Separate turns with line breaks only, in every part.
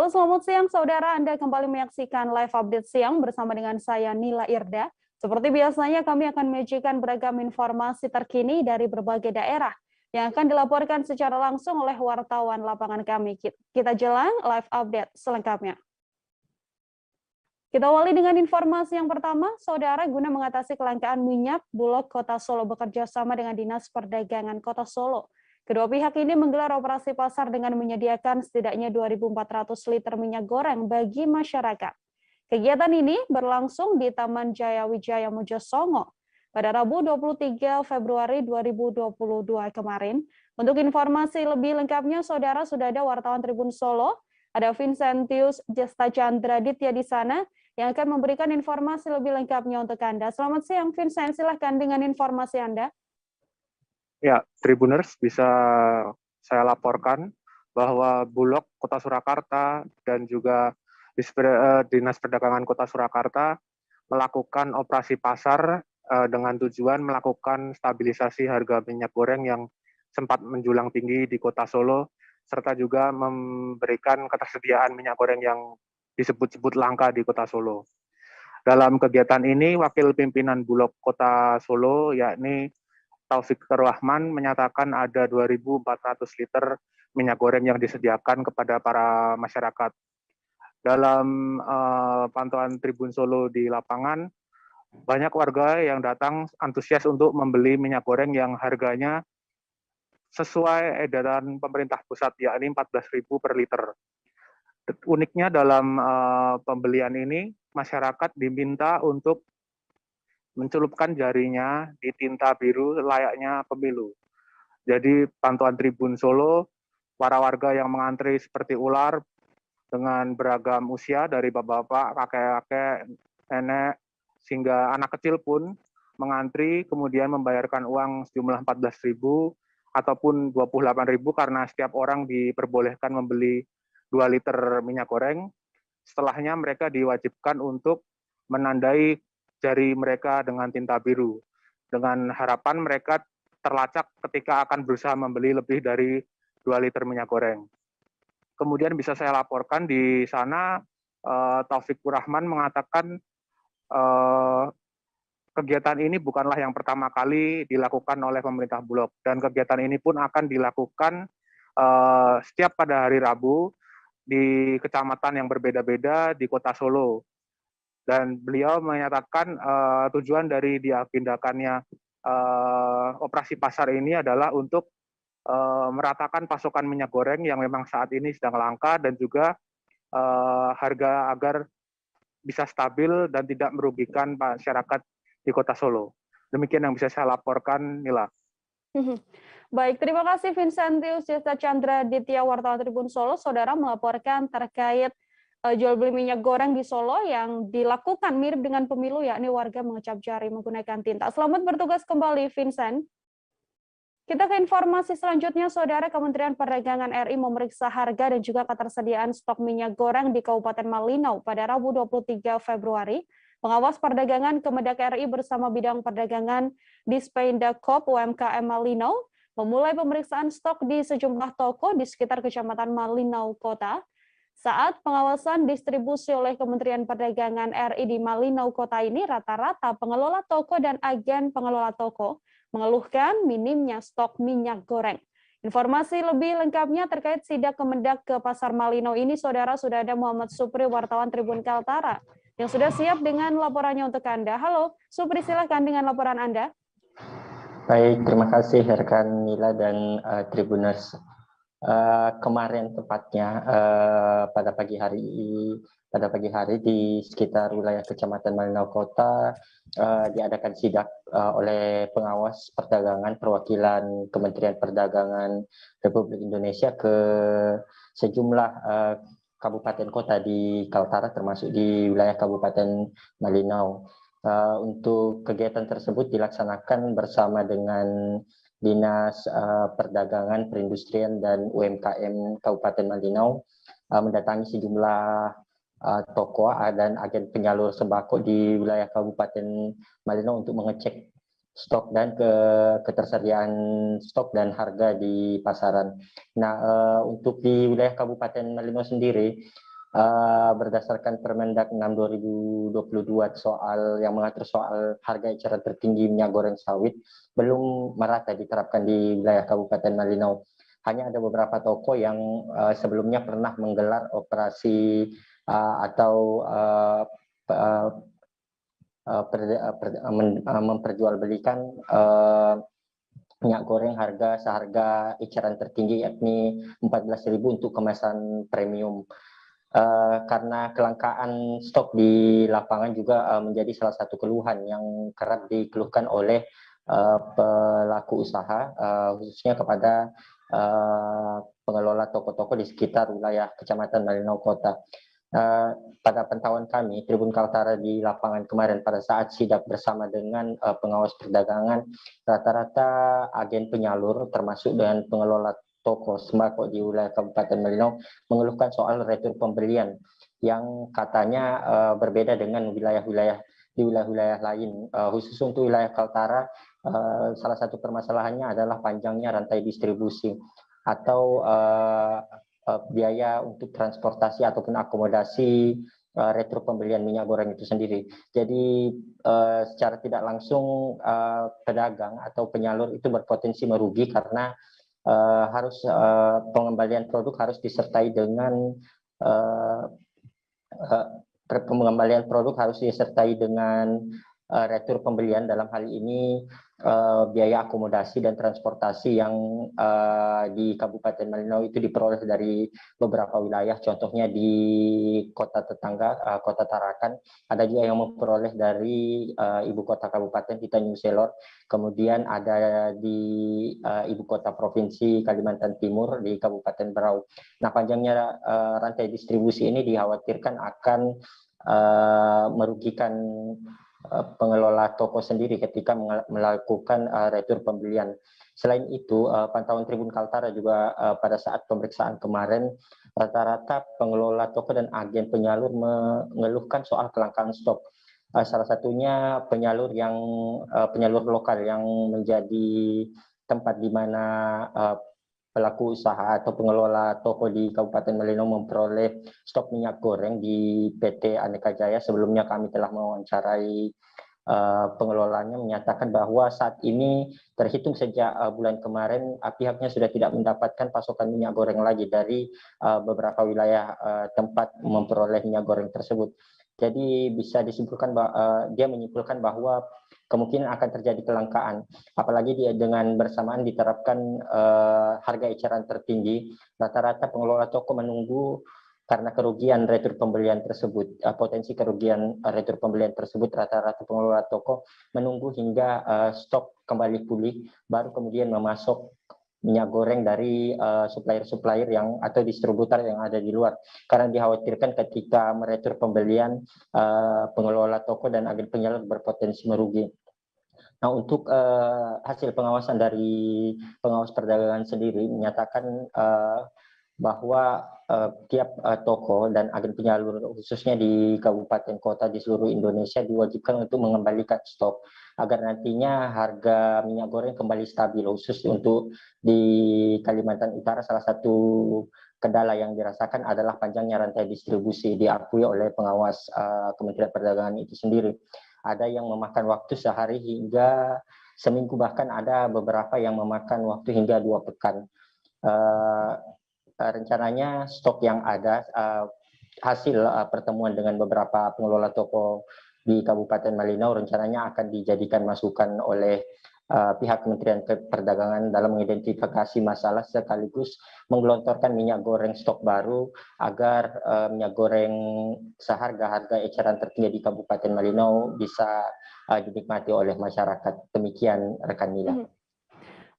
Halo, selamat siang saudara. Anda kembali menyaksikan live update siang bersama dengan saya Nila Irda. Seperti biasanya kami akan menyajikan beragam informasi terkini dari berbagai daerah yang akan dilaporkan secara langsung oleh wartawan lapangan kami. Kita jelang live update selengkapnya. Kita awali dengan informasi yang pertama, saudara, guna mengatasi kelangkaan minyak, Bulog Kota Solo bekerja sama dengan Dinas Perdagangan Kota Solo. Kedua pihak ini menggelar operasi pasar dengan menyediakan setidaknya 2.400 liter minyak goreng bagi masyarakat. Kegiatan ini berlangsung di Taman Jaya Wijaya Mojosongo pada Rabu 23 Februari 2022 kemarin. Untuk informasi lebih lengkapnya, saudara, sudah ada wartawan Tribun Solo, ada Vincentius Jesta Chandra Ditya di sana, yang akan memberikan informasi lebih lengkapnya untuk Anda. Selamat siang, Vincent. Silahkan dengan informasi Anda.
Ya, Tribuners, bisa saya laporkan bahwa Bulog Kota Surakarta dan juga Dinas Perdagangan Kota Surakarta melakukan operasi pasar dengan tujuan melakukan stabilisasi harga minyak goreng yang sempat menjulang tinggi di Kota Solo, serta juga memberikan ketersediaan minyak goreng yang disebut-sebut langka di Kota Solo. Dalam kegiatan ini, Wakil Pimpinan Bulog Kota Solo, yakni Taufik Rahman, menyatakan ada 2.400 liter minyak goreng yang disediakan kepada para masyarakat. Dalam pantauan Tribun Solo di lapangan, banyak warga yang datang antusias untuk membeli minyak goreng yang harganya sesuai edaran pemerintah pusat, yakni 14.000 per liter. Uniknya dalam pembelian ini, masyarakat diminta untuk mencelupkan jarinya di tinta biru layaknya pemilu. Jadi pantauan Tribun Solo, para warga yang mengantri seperti ular dengan beragam usia dari bapak-bapak, kakek-kakek, nenek, sehingga anak kecil pun mengantri kemudian membayarkan uang sejumlah 14.000 ataupun 28.000 karena setiap orang diperbolehkan membeli 2 liter minyak goreng. Setelahnya mereka diwajibkan untuk menandai jari mereka dengan tinta biru. Dengan harapan mereka terlacak ketika akan berusaha membeli lebih dari 2 liter minyak goreng. Kemudian bisa saya laporkan di sana, Taufik Rahman mengatakan kegiatan ini bukanlah yang pertama kali dilakukan oleh pemerintah Bulog, dan kegiatan ini pun akan dilakukan setiap pada hari Rabu di kecamatan yang berbeda-beda di Kota Solo. Dan beliau menyatakan tujuan dari diagendakannya operasi pasar ini adalah untuk meratakan pasokan minyak goreng yang memang saat ini sedang langka, dan juga harga agar bisa stabil dan tidak merugikan masyarakat di Kota Solo. Demikian yang bisa saya laporkan, Nila.
Baik, terima kasih Vincentius Jesta Chandra Ditya, wartawan Tribun Solo. Saudara melaporkan terkait jual beli minyak goreng di Solo yang dilakukan mirip dengan pemilu, yakni warga mengecap jari menggunakan tinta. Selamat bertugas kembali, Vincent. Kita ke informasi selanjutnya, saudara. Kementerian Perdagangan RI memeriksa harga dan juga ketersediaan stok minyak goreng di Kabupaten Malinau pada Rabu 23 Februari. Pengawas Perdagangan Kemendak RI bersama Bidang Perdagangan Dispendakop UMKM Malinau memulai pemeriksaan stok di sejumlah toko di sekitar Kecamatan Malinau Kota. Saat pengawasan distribusi oleh Kementerian Perdagangan RI di Malinau Kota ini, rata-rata pengelola toko dan agen pengelola toko mengeluhkan minimnya stok minyak goreng. Informasi lebih lengkapnya terkait sidak Kemendak ke Pasar Malinau ini, saudara, sudah ada Muhammad Supri, wartawan Tribun Kaltara, yang sudah siap dengan laporannya untuk Anda. Halo, Supri, silakan dengan laporan Anda.
Baik, terima kasih rekan Nila dan Tribuners. Kemarin tepatnya pada pagi hari di sekitar wilayah Kecamatan Malinau Kota diadakan sidak oleh pengawas perdagangan perwakilan Kementerian Perdagangan Republik Indonesia ke sejumlah kabupaten kota di Kaltara, termasuk di wilayah Kabupaten Malinau. Untuk kegiatan tersebut dilaksanakan bersama dengan Dinas Perdagangan, Perindustrian, dan UMKM Kabupaten Malinau mendatangi sejumlah toko dan agen penyalur sembako di wilayah Kabupaten Malinau untuk mengecek stok dan ketersediaan stok dan harga di pasaran. Nah, untuk di wilayah Kabupaten Malinau sendiri, berdasarkan Permendak 6 2022 soal yang mengatur soal harga eceran tertinggi minyak goreng sawit belum merata diterapkan di wilayah Kabupaten Malinau. Hanya ada beberapa toko yang sebelumnya pernah menggelar operasi atau memperjualbelikan minyak goreng seharga eceran tertinggi yakni 14.000 untuk kemasan premium. Karena kelangkaan stok di lapangan juga menjadi salah satu keluhan yang kerap dikeluhkan oleh pelaku usaha, khususnya kepada pengelola toko-toko di sekitar wilayah Kecamatan Malinau Kota. Pada pantauan kami, Tribun Kaltara di lapangan kemarin pada saat sidak bersama dengan pengawas perdagangan, rata-rata agen penyalur termasuk dengan pengelola toko sembako di wilayah Kabupaten Malinau mengeluhkan soal retur pembelian yang katanya berbeda dengan wilayah-wilayah lain. Khusus untuk wilayah Kaltara, salah satu permasalahannya adalah panjangnya rantai distribusi atau biaya untuk transportasi ataupun akomodasi retur pembelian minyak goreng itu sendiri. Jadi secara tidak langsung pedagang atau penyalur itu berpotensi merugi karena harus pengembalian produk harus disertai dengan retur pembelian, dalam hal ini biaya akomodasi dan transportasi yang di Kabupaten Malinau itu diperoleh dari beberapa wilayah, contohnya di kota tetangga, Kota Tarakan, ada juga yang memperoleh dari ibu kota kabupaten di Tanjung Selor, kemudian ada di ibu kota provinsi Kalimantan Timur di Kabupaten Berau. Nah, panjangnya rantai distribusi ini dikhawatirkan akan merugikan pengelola toko sendiri ketika melakukan retur pembelian. Selain itu, pantauan Tribun Kaltara juga pada saat pemeriksaan kemarin, rata-rata pengelola toko dan agen penyalur mengeluhkan soal kelangkaan stok. Salah satunya penyalur lokal yang menjadi tempat di mana pelaku usaha atau pengelola toko di Kabupaten Malinau memperoleh stok minyak goreng di PT Aneka Jaya. Sebelumnya kami telah mewawancarai pengelolanya, menyatakan bahwa saat ini terhitung sejak bulan kemarin pihaknya sudah tidak mendapatkan pasokan minyak goreng lagi dari beberapa wilayah tempat memperoleh minyak goreng tersebut. Jadi bisa disimpulkan dia menyimpulkan bahwa kemungkinan akan terjadi kelangkaan, apalagi dengan bersamaan diterapkan harga eceran tertinggi. Rata-rata pengelola toko menunggu karena kerugian retur pembelian tersebut, potensi kerugian retur pembelian tersebut, rata-rata pengelola toko menunggu hingga stok kembali pulih, baru kemudian memasok minyak goreng dari supplier-supplier atau distributor yang ada di luar, karena dikhawatirkan ketika meretur pembelian pengelola toko dan agen penyalur berpotensi merugi. Nah, untuk hasil pengawasan dari pengawas perdagangan sendiri menyatakan bahwa tiap toko dan agen penyalur khususnya di kabupaten kota di seluruh Indonesia diwajibkan untuk mengembalikan stok agar nantinya harga minyak goreng kembali stabil. Khusus untuk di Kalimantan Utara, salah satu kendala yang dirasakan adalah panjangnya rantai distribusi, diakui oleh pengawas Kementerian Perdagangan itu sendiri. Ada yang memakan waktu sehari hingga seminggu, bahkan ada beberapa yang memakan waktu hingga 2 pekan. Rencananya stok yang ada hasil pertemuan dengan beberapa pengelola toko di Kabupaten Malinau rencananya akan dijadikan masukan oleh pihak Kementerian Perdagangan dalam mengidentifikasi masalah sekaligus menggelontorkan minyak goreng stok baru agar minyak goreng seharga eceran tertinggi di Kabupaten Malinau bisa dinikmati oleh masyarakat. Demikian rekan Mila.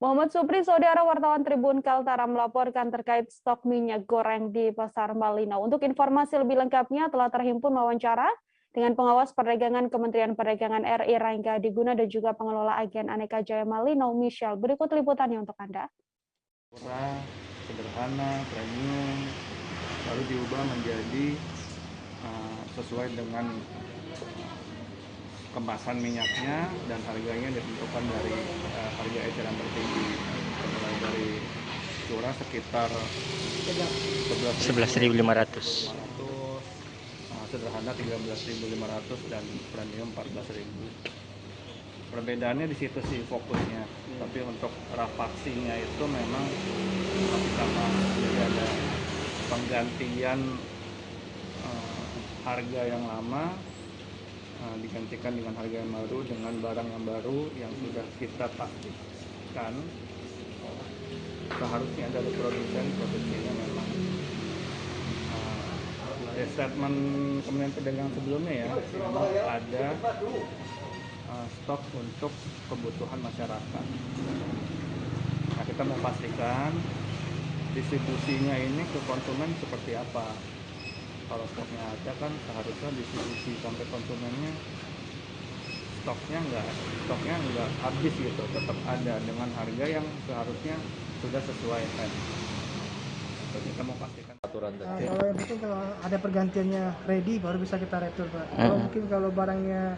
Muhammad Supri, saudara wartawan Tribun Kaltara melaporkan terkait stok minyak goreng di Pasar Malinau. Untuk informasi lebih lengkapnya telah terhimpun wawancara dengan pengawas perdagangan Kementerian Perdagangan RI Rangga Diguna dan juga pengelola agen Aneka Jaya Malinau Michelle. Berikut liputannya untuk Anda.
Murah, sederhana, premium, lalu diubah menjadi sesuai dengan kemasan minyaknya dan harganya ditentukan dari harga eceran tertinggi, mulai dari curah sekitar 11.500 sederhana 13.500 dan premium 14.000. Perbedaannya di situ sih fokusnya. Tapi untuk rafaksinya itu memang masih sama. Jadi ada penggantian harga yang lama digantikan dengan harga yang baru dengan barang yang baru yang sudah kita pastikan seharusnya dari produsen produksinya memang statement Kementerian Perdagangan sebelumnya ya memang ada stok untuk kebutuhan masyarakat. Nah, kita mau pastikan distribusinya ini ke konsumen seperti apa. Kalau stoknya ada kan seharusnya distribusi sampai konsumennya stoknya nggak habis gitu, tetap ada dengan harga yang seharusnya sudah sesuai kan. Kita mau pastikan aturan tadi.
Kalau yang penting kalau ada pergantiannya ready baru bisa kita retur, Pak. Kalau mungkin kalau barangnya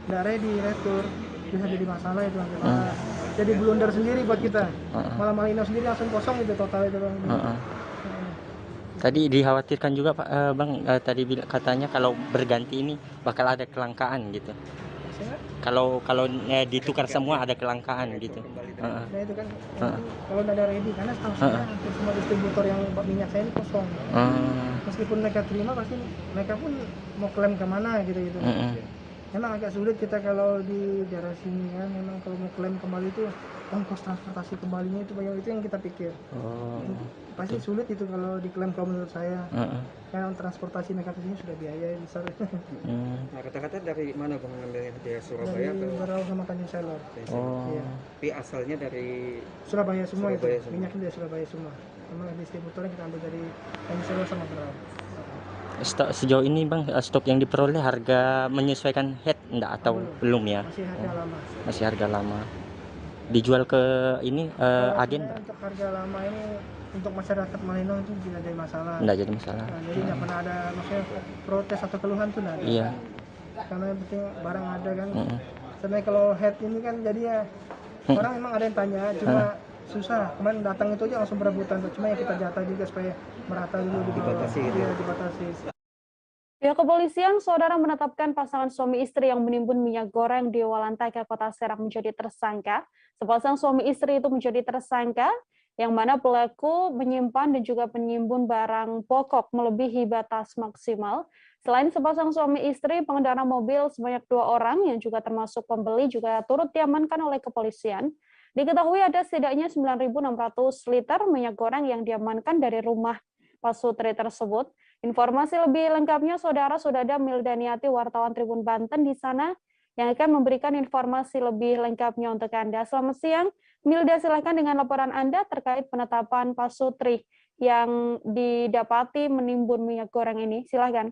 nggak ready retur bisa jadi masalah itu nanti. Jadi blunder sendiri buat kita. Malah Malino sendiri langsung kosong itu total itu, Bang.
Tadi dikhawatirkan juga Pak Bang, tadi katanya kalau berganti ini bakal ada kelangkaan gitu. Kalau ditukar semua ada kelangkaan gitu.
Nah itu kan kalau nggak ada ready karena setahu saya hampir semua distributor yang minyak saya ini kosong. Meskipun mereka terima pasti mereka pun mau klaim kemana gitu. Memang agak sulit kita kalau di daerah sini kan, memang kalau mau klaim kembali itu ongkos transportasi kembalinya itu banyak, itu yang kita pikir. Pasti sulit itu kalau diklaim kalau menurut saya. Karena transportasi mereka ke sini sudah biaya yang besar.
Nah, kata-kata dari mana Bang ngambilnya? Dari Surabaya
Dari
atau
Barau sama Tanjung Selor.
Iya. Tapi asalnya dari
Surabaya semua
Surabaya
itu.
semua.
Minyaknya dari Surabaya semua. Sama distributornya kita ambil dari Tanjung Selor sama Barau.
Sejauh ini Bang, stok yang diperoleh harga menyesuaikan head enggak atau belum ya?
Masih harga lama.
Masih harga lama. Dijual ke ini agen Pak?
Untuk harga lama ini untuk masyarakat Malino itu tidak jadi masalah.
Enggak jadi masalah.
Nah, jadi nggak pernah ada maksudnya protes atau keluhan tuh nggak ada.
Iya.
Karena yang penting barang ada kan. Sebenarnya kalau head ini kan jadi ya orang memang ada yang tanya, cuma susah. Kemarin datang itu aja langsung berebutan. Cuma ya kita jatah juga supaya merata dulu
Dibatasi gitu.
Ya, dibatasi.
Pihak kepolisian, saudara menetapkan pasangan suami istri yang menimbun minyak goreng di Walantaka, Kota Serang menjadi tersangka. Sepasang suami istri itu menjadi tersangka, yang mana pelaku menyimpan dan juga penimbun barang pokok melebihi batas maksimal. Selain sepasang suami istri, pengendara mobil sebanyak 2 orang yang juga termasuk pembeli juga turut diamankan oleh kepolisian. Diketahui ada setidaknya 9.600 liter minyak goreng yang diamankan dari rumah Pasutri tersebut. Informasi lebih lengkapnya, saudara, sudah ada Mildaniati, wartawan Tribun Banten di sana, yang akan memberikan informasi lebih lengkapnya untuk Anda. Selamat siang, Milda, silakan dengan laporan Anda terkait penetapan Pasutri yang didapati menimbun minyak goreng ini. Silakan.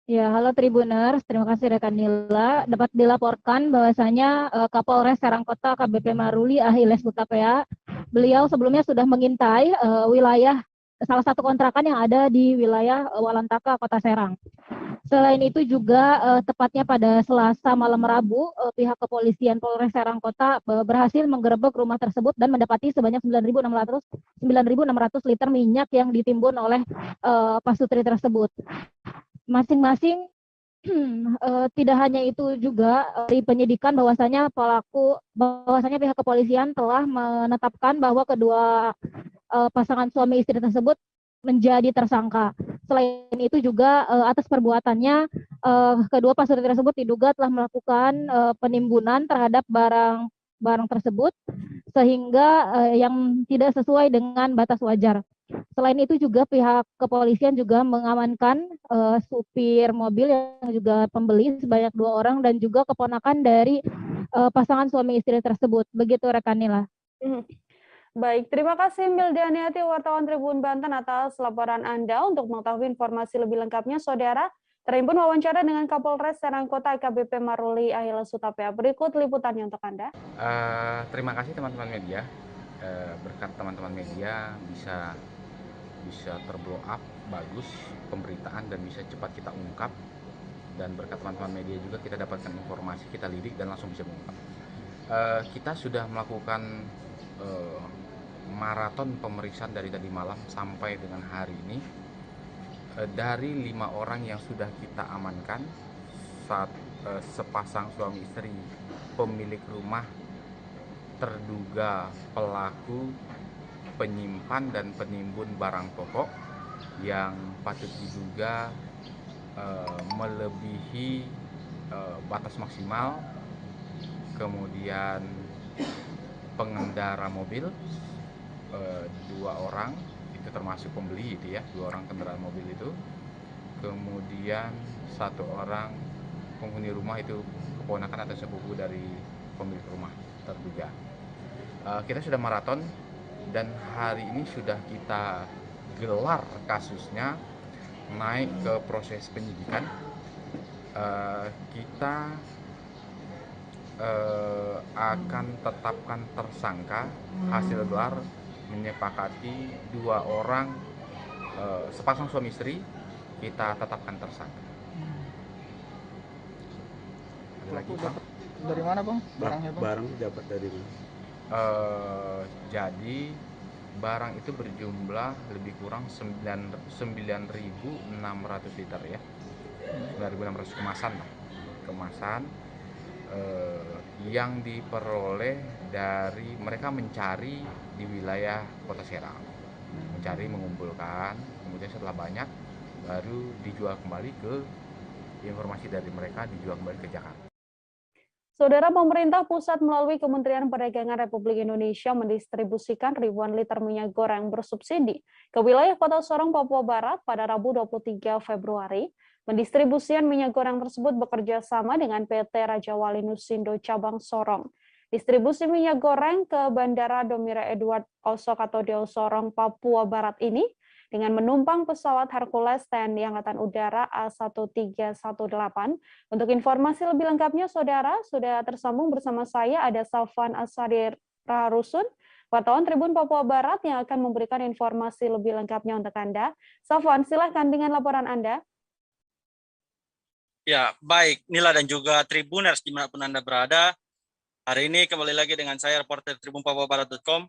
Ya, halo Tribuners, terima kasih rekan Nila. Dapat dilaporkan bahwasanya Kapolres Serang Kota AKBP Maruli Ahiles Hutapea, beliau sebelumnya sudah mengintai wilayah salah satu kontrakan yang ada di wilayah Walantaka, Kota Serang. Selain itu juga tepatnya pada Selasa malam Rabu, pihak kepolisian Polres Serang Kota berhasil menggerebek rumah tersebut dan mendapati sebanyak 9.600 liter minyak yang ditimbun oleh Pasutri tersebut. Masing-masing tidak hanya itu juga di penyidikan bahwasanya pihak kepolisian telah menetapkan bahwa kedua pasangan suami istri tersebut menjadi tersangka. Selain itu juga atas perbuatannya kedua pasutri tersebut diduga telah melakukan penimbunan terhadap barang tersebut sehingga yang tidak sesuai dengan batas wajar. Selain itu juga pihak kepolisian juga mengamankan supir mobil yang juga pembeli sebanyak 2 orang dan juga keponakan dari pasangan suami istri tersebut. Begitu rekan Nila.
Baik, terima kasih Mildaniati, wartawan Tribun Banten atas laporan Anda. Untuk mengetahui informasi lebih lengkapnya, saudara, terhimpun wawancara dengan Kapolres Serang Kota AKBP Maruli Ahiles Hutapea. Berikut liputannya untuk Anda.
Terima kasih teman-teman media. Berkat teman-teman media bisa terblow up, bagus pemberitaan dan bisa cepat kita ungkap. Dan berkat teman-teman media juga kita dapatkan informasi, kita lidik dan langsung bisa mengungkap. Kita sudah melakukan maraton pemeriksaan dari tadi malam sampai dengan hari ini. dari 5 orang yang sudah kita amankan, sepasang suami istri pemilik rumah terduga pelaku penyimpan dan penimbun barang pokok yang patut diduga melebihi batas maksimal, kemudian pengendara mobil 2 orang, itu termasuk pembeli itu ya, 2 orang kendaraan mobil itu, kemudian 1 orang penghuni rumah itu keponakan atau sepupu dari pemilik rumah terduga. Kita sudah maraton dan hari ini sudah kita gelar kasusnya naik ke proses penyidikan. Kita akan tetapkan tersangka, hasil gelar menyepakati 2 orang sepasang suami istri kita tetapkan tersangka. Ada lagi, Bang?
Dari mana, Bang? Barangnya, Bang?
Barang dapat dari mana?
Jadi barang itu berjumlah lebih kurang 9.600 liter ya, 9.600 kemasan lah. Kemasan yang diperoleh dari mereka mencari di wilayah Kota Serang, mencari, mengumpulkan, kemudian setelah banyak baru dijual kembali ke, informasi dari mereka dijual kembali ke Jakarta.
Saudara, pemerintah pusat melalui Kementerian Perdagangan Republik Indonesia mendistribusikan ribuan liter minyak goreng bersubsidi ke wilayah Kota Sorong, Papua Barat pada Rabu 23 Februari. Pendistribusian minyak goreng tersebut bekerja sama dengan PT Raja Wali Nusindo Cabang Sorong. Distribusi minyak goreng ke Bandara Domira Edward Osok atau Deo Sorong, Papua Barat ini dengan menumpang pesawat Hercules TNI Angkatan Udara A1318. Untuk informasi lebih lengkapnya, Saudara, sudah tersambung bersama saya ada Safwan Asadir Raharusun, wartawan Tribun Papua Barat yang akan memberikan informasi lebih lengkapnya untuk Anda. Safwan, silahkan dengan laporan Anda.
Ya, baik, Nila dan juga Tribuners dimanapun Anda berada. Hari ini kembali lagi dengan saya, reporter Tribun Papua Barat.com,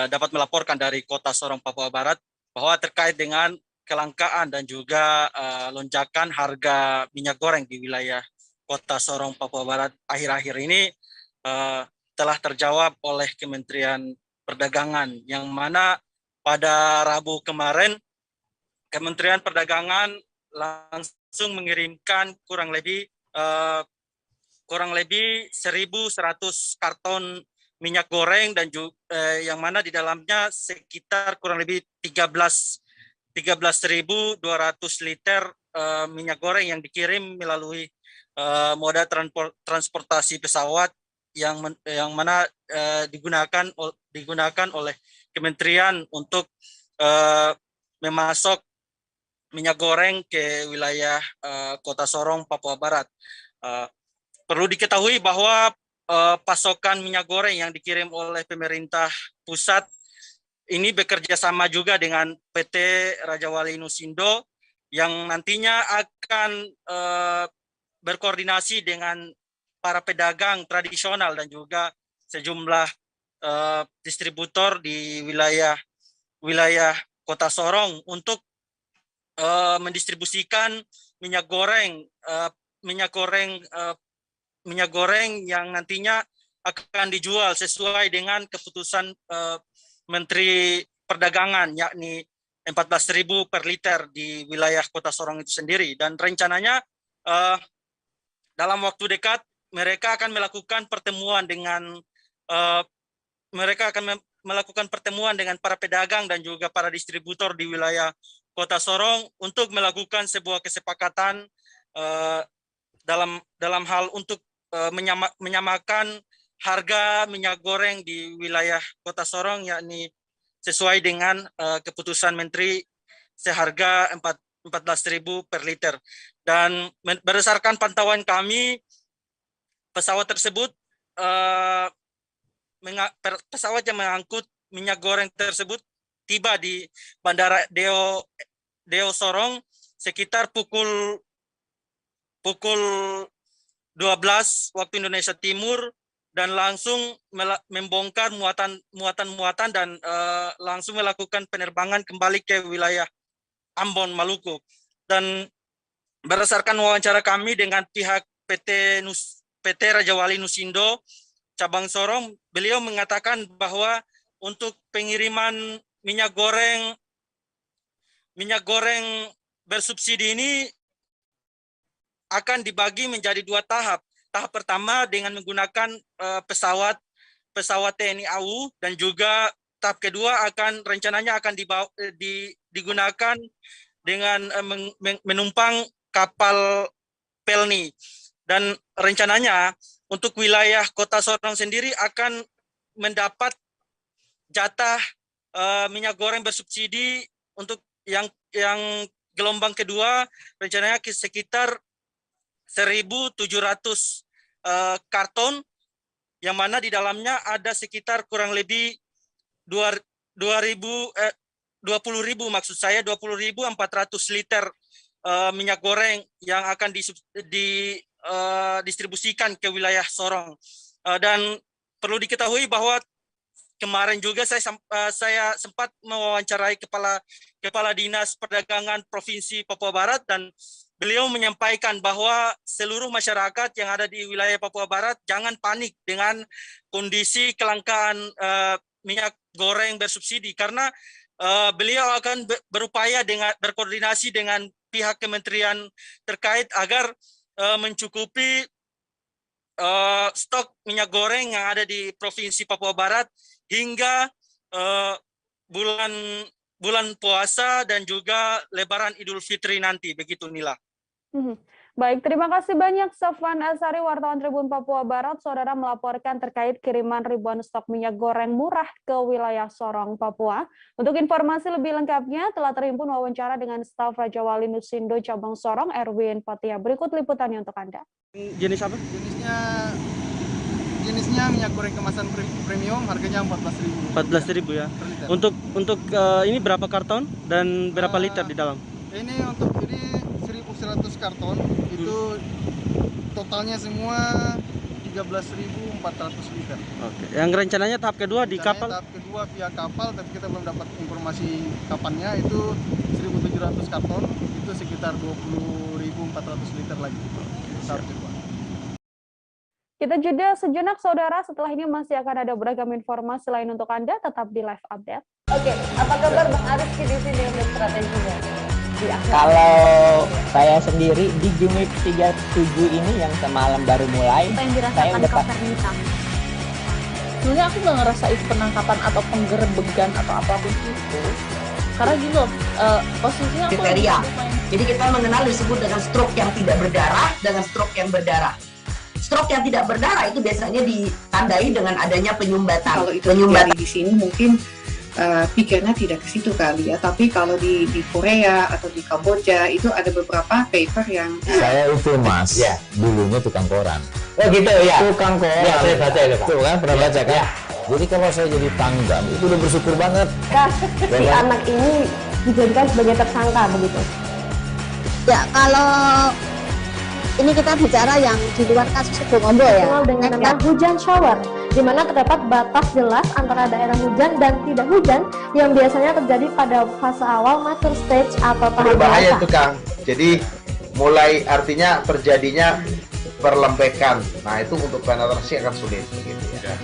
dapat melaporkan dari Kota Sorong, Papua Barat, bahwa terkait dengan kelangkaan dan juga lonjakan harga minyak goreng di wilayah Kota Sorong, Papua Barat akhir-akhir ini telah terjawab oleh Kementerian Perdagangan, yang mana pada Rabu kemarin Kementerian Perdagangan langsung mengirimkan kurang lebih 1.100 karton minyak goreng dan juga yang mana di dalamnya sekitar kurang lebih 13.200 liter minyak goreng yang dikirim melalui moda transportasi pesawat yang mana digunakan oleh Kementerian untuk memasok minyak goreng ke wilayah Kota Sorong, Papua Barat. Perlu diketahui bahwa pasokan minyak goreng yang dikirim oleh pemerintah pusat ini bekerja sama juga dengan PT Raja Wali Nusindo yang nantinya akan berkoordinasi dengan para pedagang tradisional dan juga sejumlah distributor di wilayah Kota Sorong untuk mendistribusikan minyak goreng yang nantinya akan dijual sesuai dengan keputusan Menteri Perdagangan, yakni 14.000 per liter di wilayah Kota Sorong itu sendiri. Dan rencananya dalam waktu dekat mereka akan melakukan pertemuan dengan para pedagang dan juga para distributor di wilayah Kota Sorong untuk melakukan sebuah kesepakatan dalam hal untuk menyamakan harga minyak goreng di wilayah Kota Sorong, yakni sesuai dengan keputusan Menteri seharga 14.000 per liter. Dan berdasarkan pantauan kami, pesawat tersebut pesawat yang mengangkut minyak goreng tersebut tiba di Bandara Deo Sorong sekitar pukul 12 waktu Indonesia Timur dan langsung membongkar muatan dan langsung melakukan penerbangan kembali ke wilayah Ambon, Maluku. dan berdasarkan wawancara kami dengan pihak PT Raja Wali Nusindo cabang Sorong, beliau mengatakan bahwa untuk pengiriman minyak goreng bersubsidi ini akan dibagi menjadi 2 tahap. Tahap pertama dengan menggunakan pesawat TNI AU, dan juga tahap kedua rencananya akan digunakan dengan menumpang kapal Pelni. Dan rencananya untuk wilayah Kota Sorong sendiri akan mendapat jatah minyak goreng bersubsidi untuk yang gelombang kedua, rencananya sekitar 1.700 karton, yang mana di dalamnya ada sekitar kurang lebih 20.000 maksud saya 20.400 liter minyak goreng yang akan didistribusikan ke wilayah Sorong. Dan perlu diketahui bahwa kemarin juga saya sempat mewawancarai kepala Dinas Perdagangan Provinsi Papua Barat, dan beliau menyampaikan bahwa seluruh masyarakat yang ada di wilayah Papua Barat jangan panik dengan kondisi kelangkaan minyak goreng bersubsidi, karena beliau akan berupaya berkoordinasi dengan pihak kementerian terkait agar mencukupi stok minyak goreng yang ada di Provinsi Papua Barat hingga bulan puasa dan juga Lebaran Idul Fitri nanti, begitu Nila.
Baik, terima kasih banyak Sofwan Asari, wartawan Tribun Papua Barat. Saudara melaporkan terkait kiriman ribuan stok minyak goreng murah ke wilayah Sorong, Papua. Untuk informasi lebih lengkapnya telah terhimpun wawancara dengan staf Raja Wali Nusindo cabang Sorong, Erwin Patia. Berikut liputannya untuk Anda.
Jenis apa? Jenisnya minyak goreng kemasan premium, harganya 14.000.
14.000 ya. Untuk ini berapa karton dan berapa liter di dalam?
Ini untuk 1.100 karton, itu totalnya semua 13.400 liter.
Oke. Yang rencananya tahap kedua di kapal?
Tahap kedua via kapal, tapi kita belum dapat informasi kapannya. Itu 1.700 karton, itu sekitar 20.400 liter lagi. Tahap kedua.
Kita jeda sejenak, saudara. Setelah ini masih akan ada beragam informasi lain untuk Anda. Tetap di live update.
Oke, apa kabar Bang Aris di sini untuk strateginya?
Kalau saya sendiri di Jumip 37 ini yang semalam baru mulai,
apa yang dirasakan Kak Fernita? Sebenarnya aku nggak ngerasain penangkapan atau penggerebegan atau apapun itu, karena gini loh, posisinya aku
kriteria. Jadi kita mengenal disebut dengan stroke yang tidak berdarah dengan stroke yang berdarah. Stroke yang tidak berdarah itu biasanya ditandai dengan adanya penyumbatan.
Kalau itu terjadi di sini mungkin pikirnya tidak ke situ kali ya, tapi kalau di Korea atau di Kamboja itu ada beberapa paper yang
saya itu mas, ya dulunya tukang koran.
Oh gitu ya, tukang koran.
Ya saya baca ya Pak. Tuh kan pernah baca kan? Ya. Jadi kalau saya jadi tanggam itu udah bersyukur banget.
Si anak ini dijadikan sebagai tersangka begitu.
Ya kalau ini kita bicara yang di luar kasus Sebongombo ya.
Dengan nama hujan shower, di mana terdapat batas jelas antara daerah hujan dan tidak hujan yang biasanya terjadi pada fase awal mature stage atau tahap
berbahaya itu Kang. Jadi mulai artinya terjadinya perlembekan. Nah itu untuk penetrasi akan sulit begitu ya.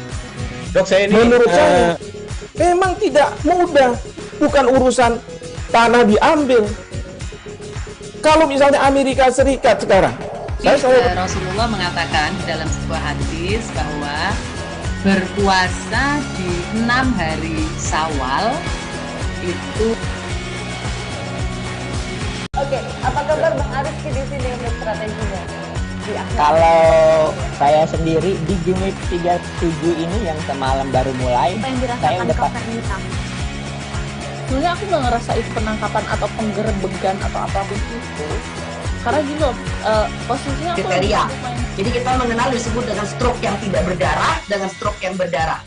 Dok saya ini
menurut saya memang tidak mudah, bukan urusan tanah diambil. Kalau misalnya Amerika Serikat sekarang,
Rasulullah mengatakan dalam sebuah hadis bahwa berpuasa di 6 hari Syawal itu.
Oke, apa kabar Bang Aris di sini untuk strateginya?
Kalau saya sendiri di Jumip 37 ini yang semalam baru mulai,
apa yang
saya
dirasakan
udah
Kak Fernita? Sebenarnya aku nggak ngerasain penangkapan atau penggerebegan atau apapun itu, karena gini loh, posisinya
kriteria. Jadi kita mengenal disebut dengan stroke yang tidak berdarah dengan stroke yang berdarah.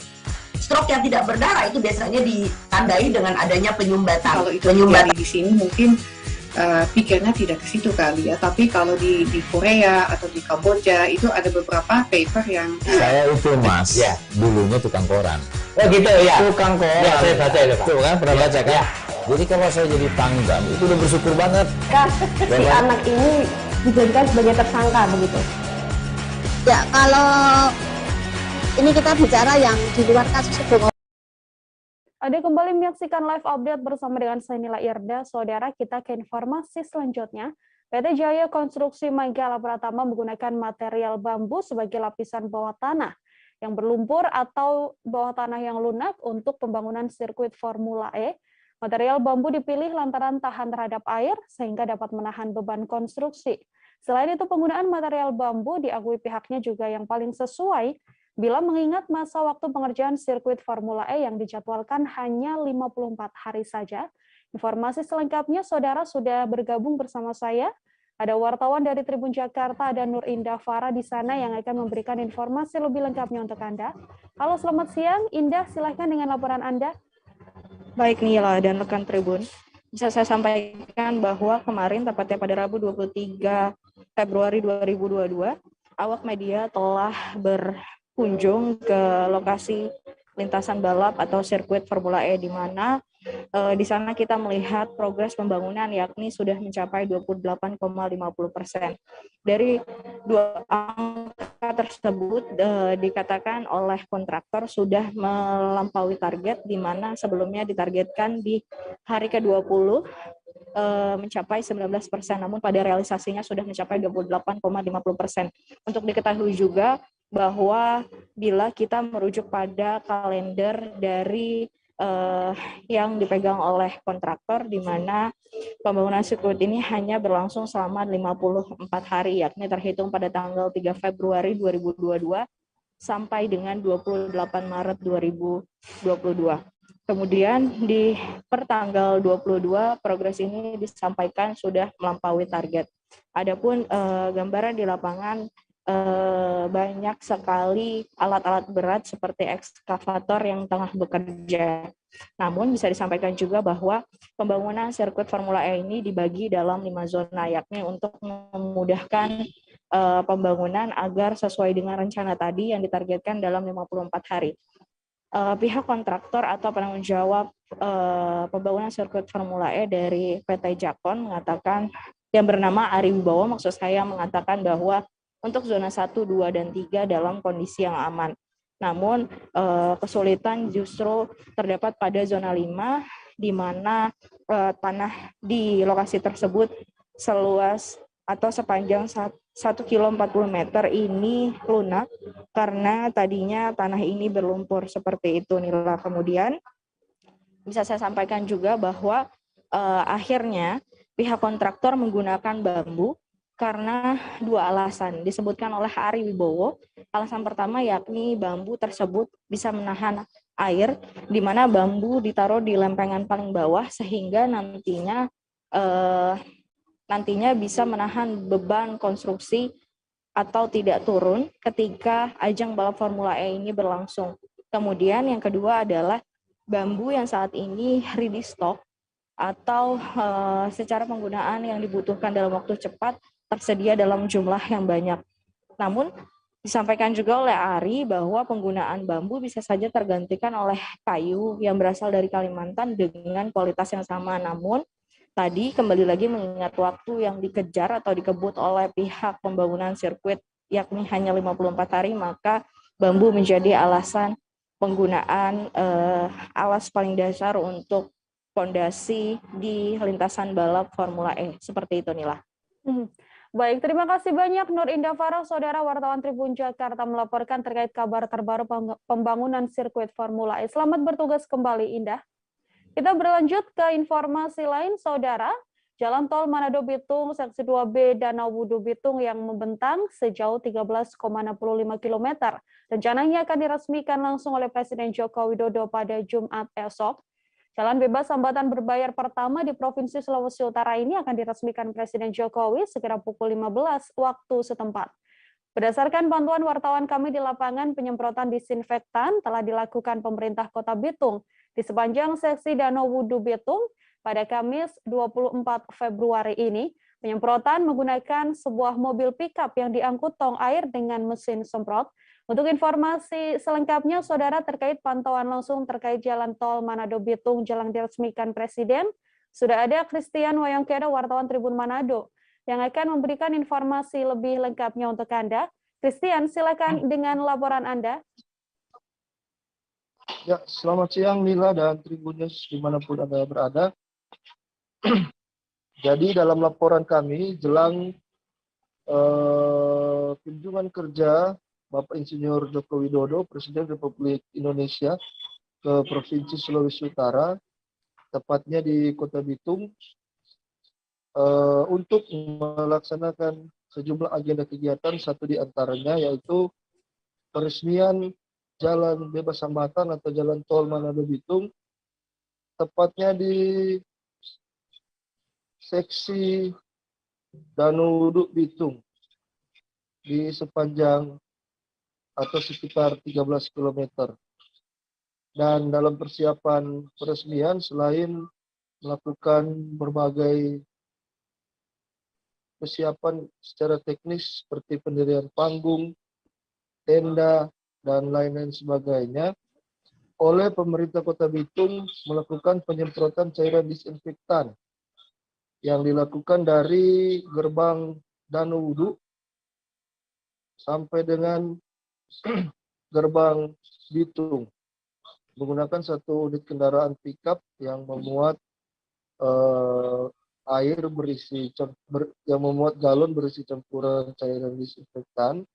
Stroke yang tidak berdarah itu biasanya ditandai dengan adanya penyumbatan.
Kalau itu terjadi di sini mungkin pikirnya tidak ke situ kali ya, tapi kalau di Korea atau di Kamboja itu ada beberapa paper yang
saya itu mas, ya dulunya tukang koran.
Oh gitu ya, tukang koran.
Ya saya baca ya Pak. Tuh kan pernah baca kan? Ya. Jadi kalau saya jadi Tanggam itu udah bersyukur banget.
Si anak ini dijadikan sebagai tersangka begitu.
Ya, kalau ini kita bicara yang di luar kasus hukum.
Ada kembali menyaksikan live update bersama dengan saya Nila Irda. Saudara, kita ke informasi selanjutnya. PT Jaya Konstruksi Manggala Pratama menggunakan material bambu sebagai lapisan bawah tanah yang berlumpur atau bawah tanah yang lunak untuk pembangunan sirkuit Formula E. Material bambu dipilih lantaran tahan terhadap air sehingga dapat menahan beban konstruksi. Selain itu, penggunaan material bambu diakui pihaknya juga yang paling sesuai bila mengingat masa waktu pengerjaan sirkuit Formula E yang dijadwalkan hanya 54 hari saja. Informasi selengkapnya, saudara, sudah bergabung bersama saya. Ada wartawan dari Tribun Jakarta, ada Nur Indah Farah di sana yang akan memberikan informasi lebih lengkapnya untuk Anda. Halo, selamat siang. Indah, silahkan dengan laporan Anda.
Baik, Nila dan rekan Tribun. Bisa saya sampaikan bahwa kemarin, tepatnya pada Rabu 23 Februari 2022, awak media telah berkunjung ke lokasi lintasan balap atau sirkuit Formula E, di mana di sana kita melihat progres pembangunan yakni sudah mencapai 28,50%. Dari dua angka tersebut dikatakan oleh kontraktor sudah melampaui target, di mana sebelumnya ditargetkan di hari ke-20 mencapai 19%, namun pada realisasinya sudah mencapai 28,50%. Untuk diketahui juga bahwa bila kita merujuk pada kalender dari yang dipegang oleh kontraktor, di mana pembangunan sirkuit ini hanya berlangsung selama 54 hari, yakni terhitung pada tanggal 3 Februari 2022 sampai dengan 28 Maret 2022. Kemudian di pertanggal 22 progres ini disampaikan sudah melampaui target. Adapun gambaran di lapangan, banyak sekali alat-alat berat seperti ekskavator yang tengah bekerja. Namun bisa disampaikan juga bahwa pembangunan sirkuit Formula E ini dibagi dalam 5 zona, yakni untuk memudahkan pembangunan agar sesuai dengan rencana tadi yang ditargetkan dalam 54 hari. Pihak kontraktor atau penanggung jawab pembangunan sirkuit Formula E dari PT Jakon mengatakan, yang bernama Ari Wibowo, maksud saya, mengatakan bahwa untuk zona 1, 2, dan 3 dalam kondisi yang aman. Namun kesulitan justru terdapat pada zona 5, di mana tanah di lokasi tersebut seluas atau sepanjang 1 km 40 meter ini lunak karena tadinya tanah ini berlumpur seperti itu, Nila. Kemudian bisa saya sampaikan juga bahwa akhirnya pihak kontraktor menggunakan bambu karena 2 alasan disebutkan oleh Ari Wibowo. Alasan pertama yakni bambu tersebut bisa menahan air, di mana bambu ditaruh di lempengan paling bawah sehingga nantinya bisa menahan beban konstruksi atau tidak turun ketika ajang balap Formula E ini berlangsung. Kemudian yang kedua adalah bambu yang saat ini ready stock atau secara penggunaan yang dibutuhkan dalam waktu cepat tersedia dalam jumlah yang banyak. Namun disampaikan juga oleh Ari bahwa penggunaan bambu bisa saja tergantikan oleh kayu yang berasal dari Kalimantan dengan kualitas yang sama. Namun tadi kembali lagi mengingat waktu yang dikejar atau dikebut oleh pihak pembangunan sirkuit yakni hanya 54 hari, maka bambu menjadi alasan penggunaan alas paling dasar untuk fondasi di lintasan balap Formula E. Seperti itu, Nila.
Baik, terima kasih banyak Nur Indah Farah, saudara wartawan Tribun Jakarta melaporkan terkait kabar terbaru pembangunan sirkuit Formula E. Selamat bertugas kembali, Indah. Kita berlanjut ke informasi lain, saudara. Jalan tol Manado-Bitung, seksi 2B Danau Wudu Bitung yang membentang sejauh 13,65 km. Rencananya akan diresmikan langsung oleh Presiden Joko Widodo pada Jumat esok. Jalan bebas hambatan berbayar pertama di Provinsi Sulawesi Utara ini akan diresmikan Presiden Jokowi sekira pukul 15 waktu setempat. Berdasarkan pantauan wartawan kami di lapangan, penyemprotan disinfektan telah dilakukan pemerintah Kota Bitung di sepanjang seksi Danau Wudu Bitung pada Kamis 24 Februari ini. Penyemprotan menggunakan sebuah mobil pickup yang diangkut tong air dengan mesin semprot. Untuk informasi selengkapnya, Saudara, terkait pantauan langsung terkait jalan tol Manado-Bitung jelang diresmikan Presiden, sudah ada Christian Wayangkeda, wartawan Tribun Manado, yang akan memberikan informasi lebih lengkapnya untuk Anda. Christian, silakan dengan laporan Anda.
Ya, selamat siang Nila dan Tribunnews dimanapun Anda berada. Jadi dalam laporan kami jelang kunjungan kerja Bapak Insinyur Joko Widodo, Presiden Republik Indonesia ke Provinsi Sulawesi Utara, tepatnya di Kota Bitung, untuk melaksanakan sejumlah agenda kegiatan, satu di antaranya yaitu peresmian Jalan Bebas Hambatan atau Jalan Tol Manado Bitung, tepatnya di seksi Danau Bitung di sepanjang atau sekitar 13 km. Dan dalam persiapan peresmian, selain melakukan berbagai persiapan secara teknis seperti pendirian panggung, tenda, dan lain-lain sebagainya, oleh pemerintah Kota Bitung melakukan penyemprotan cairan disinfektan yang dilakukan dari gerbang Danau Wudu sampai dengan gerbang Bitung menggunakan satu unit kendaraan pickup yang memuat air berisi yang memuat galon berisi campuran cairan disinfektan,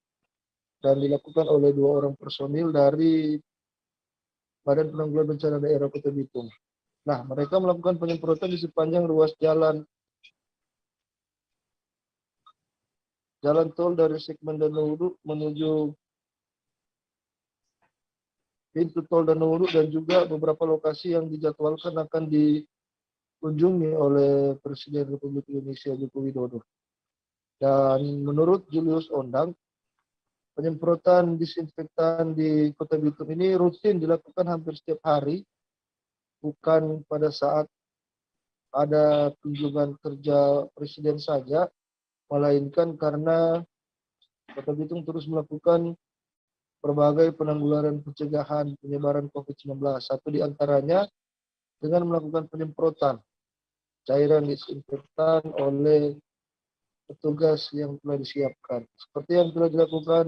dan dilakukan oleh 2 orang personil dari Badan Penanggulangan Bencana Daerah Kota Bitung. Nah, mereka melakukan penyemprotan di sepanjang ruas jalan tol dari segmen Danau Wudu menuju pintu tol Danau Wudu, dan juga beberapa lokasi yang dijadwalkan akan dikunjungi oleh Presiden Republik Indonesia Joko Widodo. Dan menurut Julius Ondang, penyemprotan disinfektan di Kota Bitung ini rutin dilakukan hampir setiap hari, bukan pada saat ada kunjungan kerja Presiden saja, melainkan karena Kota Bitung terus melakukan berbagai penanggulangan pencegahan penyebaran COVID-19. Satu di antaranya dengan melakukan penyemprotan cairan disinfektan oleh petugas yang telah disiapkan. Seperti yang telah dilakukan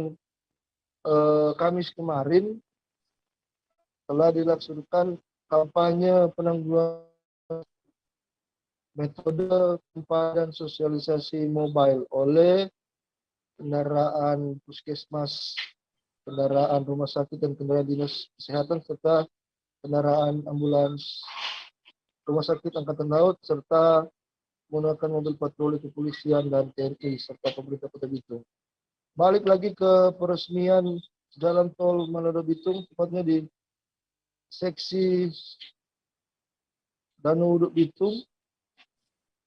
Kamis kemarin, telah dilaksanakan kampanye penanggulangan metode dan sosialisasi mobile oleh kendaraan puskesmas, kendaraan rumah sakit dan kendaraan dinas kesehatan, serta kendaraan ambulans rumah sakit angkatan laut, serta menggunakan mobil patroli kepolisian dan TNI serta pemerintah Kota Bitung. Balik lagi ke peresmian Jalan Tol Manado Bitung, tepatnya di seksi Danau Wudu Bitung,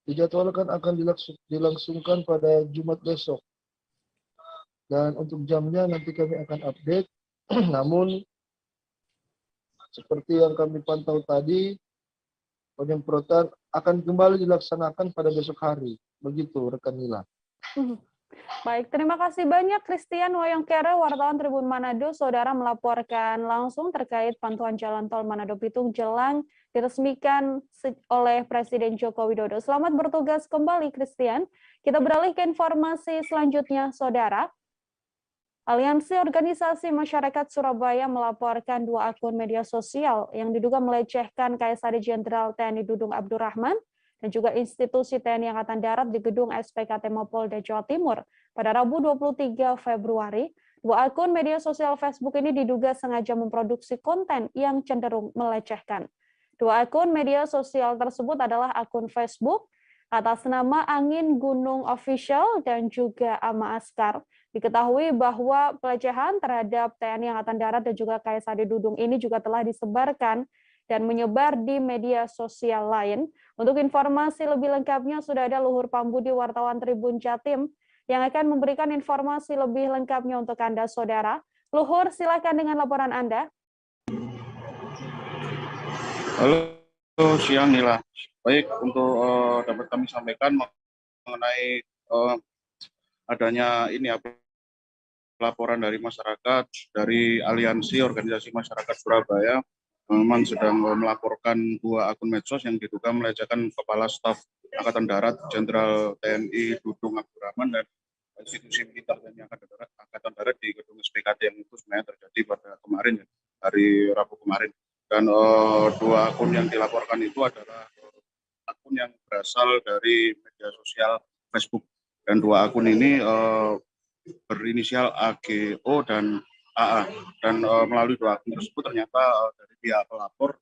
dijadwalkan akan dilangsungkan pada Jumat besok. Dan untuk jamnya nanti kami akan update. Namun seperti yang kami pantau tadi, penyemprotan akan kembali dilaksanakan pada besok hari. Begitu, rekan Nila.
Baik, terima kasih banyak Christian Wayangkeda, wartawan Tribun Manado. Saudara melaporkan langsung terkait pantauan jalan tol Manado Bitung jelang diresmikan oleh Presiden Joko Widodo. Selamat bertugas kembali, Christian. Kita beralih ke informasi selanjutnya, Saudara. Aliansi Organisasi Masyarakat Surabaya melaporkan 2 akun media sosial yang diduga melecehkan KSAD Jenderal TNI Dudung Abdurrahman dan juga institusi TNI Angkatan Darat di gedung SPKT Mapolda Jawa Timur pada Rabu 23 Februari. 2 akun media sosial Facebook ini diduga sengaja memproduksi konten yang cenderung melecehkan. 2 akun media sosial tersebut adalah akun Facebook atas nama Angin Gunung Official dan juga Ama Askar. Diketahui bahwa pelecehan terhadap TNI Angkatan Darat dan juga KSAD Dudung ini juga telah disebarkan dan menyebar di media sosial lain. Untuk informasi lebih lengkapnya sudah ada Luhur Pambudi, wartawan Tribun Jatim, yang akan memberikan informasi lebih lengkapnya untuk Anda, Saudara. Luhur, silakan dengan laporan Anda.
Halo, siang Nila. Baik, untuk dapat kami sampaikan mengenai adanya ini pelaporan dari masyarakat, dari Aliansi Organisasi Masyarakat Surabaya, memang sedang melaporkan 2 akun medsos yang diduga melecehkan Kepala Staf Angkatan Darat Jenderal TNI Dudung Abdurrahman dan institusi militer TNI Angkatan Darat di gedung SPKD yang itu sebenarnya terjadi pada kemarin, hari Rabu kemarin. Dan 2 akun yang dilaporkan itu adalah akun yang berasal dari media sosial Facebook. Dan 2 akun ini berinisial AGO dan AA. Dan melalui 2 akun tersebut ternyata dari pihak pelapor,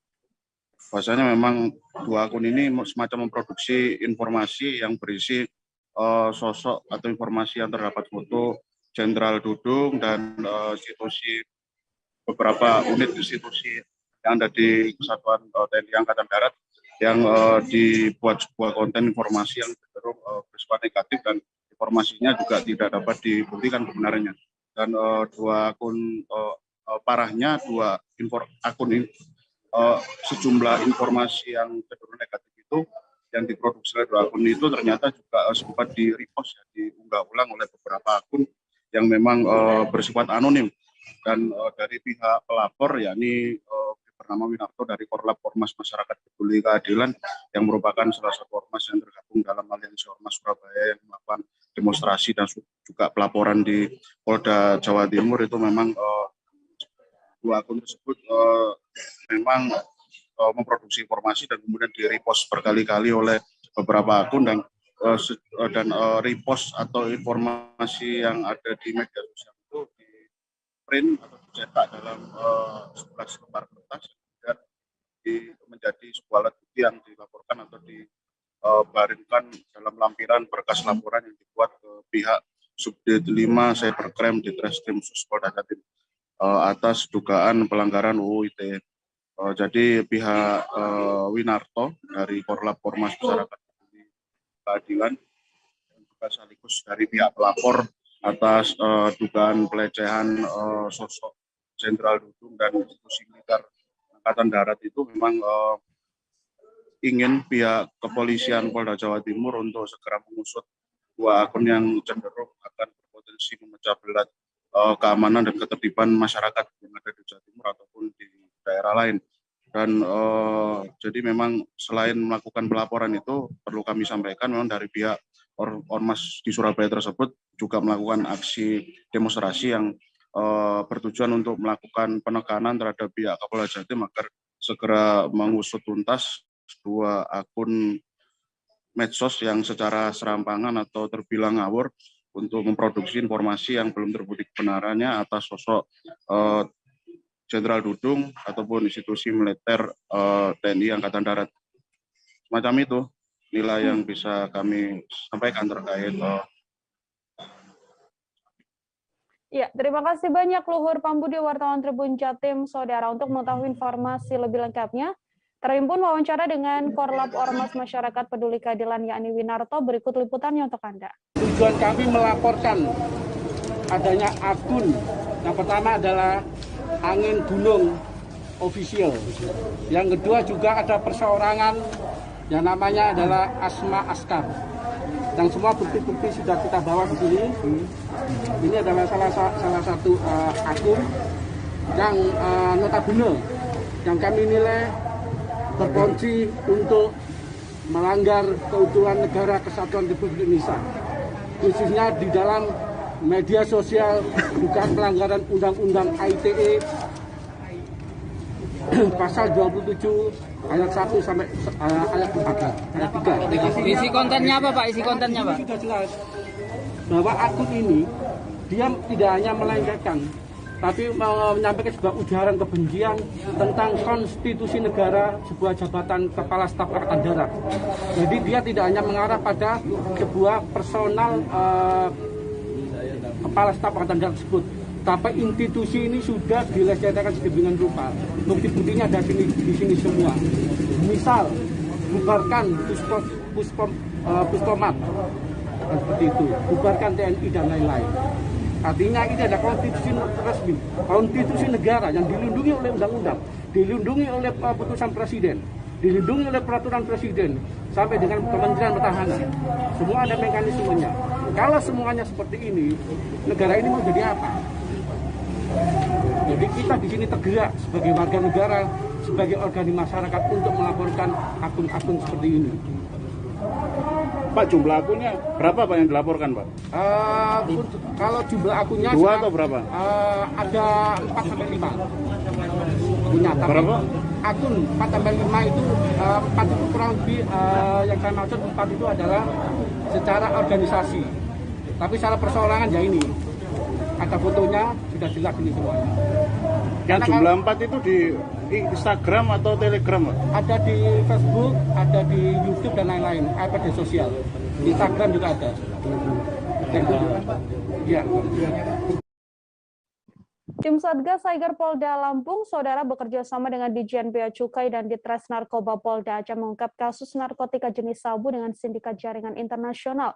bahwasanya memang 2 akun ini semacam memproduksi informasi yang berisi sosok atau informasi yang terdapat foto Jenderal Dudung dan institusi, beberapa unit institusi yang ada di Kesatuan TNI Angkatan Darat yang dibuat sebuah konten informasi yang cenderung bersifat negatif dan informasinya juga tidak dapat dibuktikan kebenarannya. Dan 2 akun parahnya 2 akun ini sejumlah informasi yang cenderung negatif itu yang diproduksi oleh 2 akun itu ternyata juga sempat di-repost, diunggah ulang oleh beberapa akun yang memang bersifat anonim. Dan dari pihak pelapor, yakni bernama Winarto dari Korlap Ormas Masyarakat Peduli Keadilan, yang merupakan salah satu ormas yang tergabung dalam Aliansi Ormas Surabaya yang melakukan demonstrasi dan juga pelaporan di Polda Jawa Timur, itu memang 2 akun tersebut memang memproduksi informasi dan kemudian di-repost berkali-kali oleh beberapa akun, dan repost atau informasi yang ada di media sosial itu di print atau dicetak dalam 11 lembar kertas dan menjadi sebuah alat bukti yang dilaporkan atau dibaringkan dalam lampiran berkas laporan yang dibuat ke pihak Subdit 5 Cybercrime di Treskrim Polda Jatim atas dugaan pelanggaran UU ITE. Jadi pihak Winarto dari Korlap Ormas Masyarakat Keadilan dan juga sekaligus dari pihak pelapor atas dugaan pelecehan sosok Jenderal Dudung dan institusi militer Angkatan Darat itu memang ingin pihak kepolisian Polda Jawa Timur untuk segera mengusut 2 akun yang cenderung akan berpotensi memecah belah keamanan dan ketertiban masyarakat yang ada di Jawa Timur ataupun di daerah lain. Dan jadi memang selain melakukan pelaporan itu, perlu kami sampaikan memang dari pihak ormas di Surabaya tersebut juga melakukan aksi demonstrasi yang bertujuan untuk melakukan penekanan terhadap pihak Kapolda Jatim agar segera mengusut tuntas 2 akun medsos yang secara serampangan atau terbilang ngawur untuk memproduksi informasi yang belum terbukti kebenarannya atas sosok Jenderal Dudung ataupun institusi militer TNI Angkatan Darat. Semacam itu nilai yang bisa kami sampaikan terkait.
Ya, terima kasih banyak Luhur Pambudi, wartawan Tribun Jatim, Saudara. Untuk mengetahui informasi lebih lengkapnya, terhimpun wawancara dengan Korlap Ormas Masyarakat Peduli Keadilan yakni Winarto. Berikut liputannya untuk Anda.
Tujuan kami melaporkan adanya akun. Yang pertama adalah Angin Gunung Official. Yang kedua juga ada perseorangan yang namanya adalah Asma Askar. Yang semua bukti-bukti sudah kita bawa di sini. Ini adalah salah satu akun yang notabene yang kami nilai berpotensi untuk melanggar keutuhan negara Kesatuan Republik Indonesia, khususnya di dalam media sosial, bukan pelanggaran Undang-Undang ITE pasal 27 ayat 1 sampai ayat 3.
Isi kontennya apa Pak? Isi kontennya Pak?
Sudah jelas bahwa akun ini dia tidak hanya melencengkan, tapi menyampaikan sebuah ujaran kebencian tentang konstitusi negara, sebuah jabatan Kepala Staf Angkatan Darat. Jadi dia tidak hanya mengarah pada sebuah personal Kepala Staf Angkatan Darat tersebut, tapi institusi ini sudah dilecehkan sedemikian rupa. Bukti-buktinya ada di sini semua. Misal bubarkan Puspomat, seperti itu, bubarkan TNI dan lain-lain. Artinya ini ada konstitusi resmi, konstitusi negara yang dilindungi oleh undang-undang, dilindungi oleh putusan presiden. dilindungi oleh peraturan presiden sampai dengan Kementerian Pertahanan. Semua ada mekanismenya. Kalau semuanya seperti ini, negara ini mau jadi apa? Jadi kita di sini tergerak sebagai warga negara, sebagai organisasi masyarakat untuk melaporkan akun-akun seperti ini.
Pak, jumlah akunnya berapa Pak yang dilaporkan Pak?
Kalau jumlah akunnya
2 atau berapa?
Ada 4 sampai 5. Punya, tapi
berapa?
Akun 4 sampai 5 itu 4 itu kurang lebih yang saya maksud 4 itu adalah secara organisasi. Tapi secara perseorangan ya ini. Ada fotonya sudah jelas ini semuanya.
Yang jumlah 4 itu di Instagram atau Telegram Pak?
Ada di Facebook, ada di YouTube dan lain-lain, media sosial. Instagram juga ada. Ya.
Tim Satgas Cyber Polda Lampung, saudara bekerja sama dengan Ditjen Bea Cukai dan Ditres Narkoba Polda Aceh mengungkap kasus narkotika jenis sabu dengan sindikat jaringan internasional.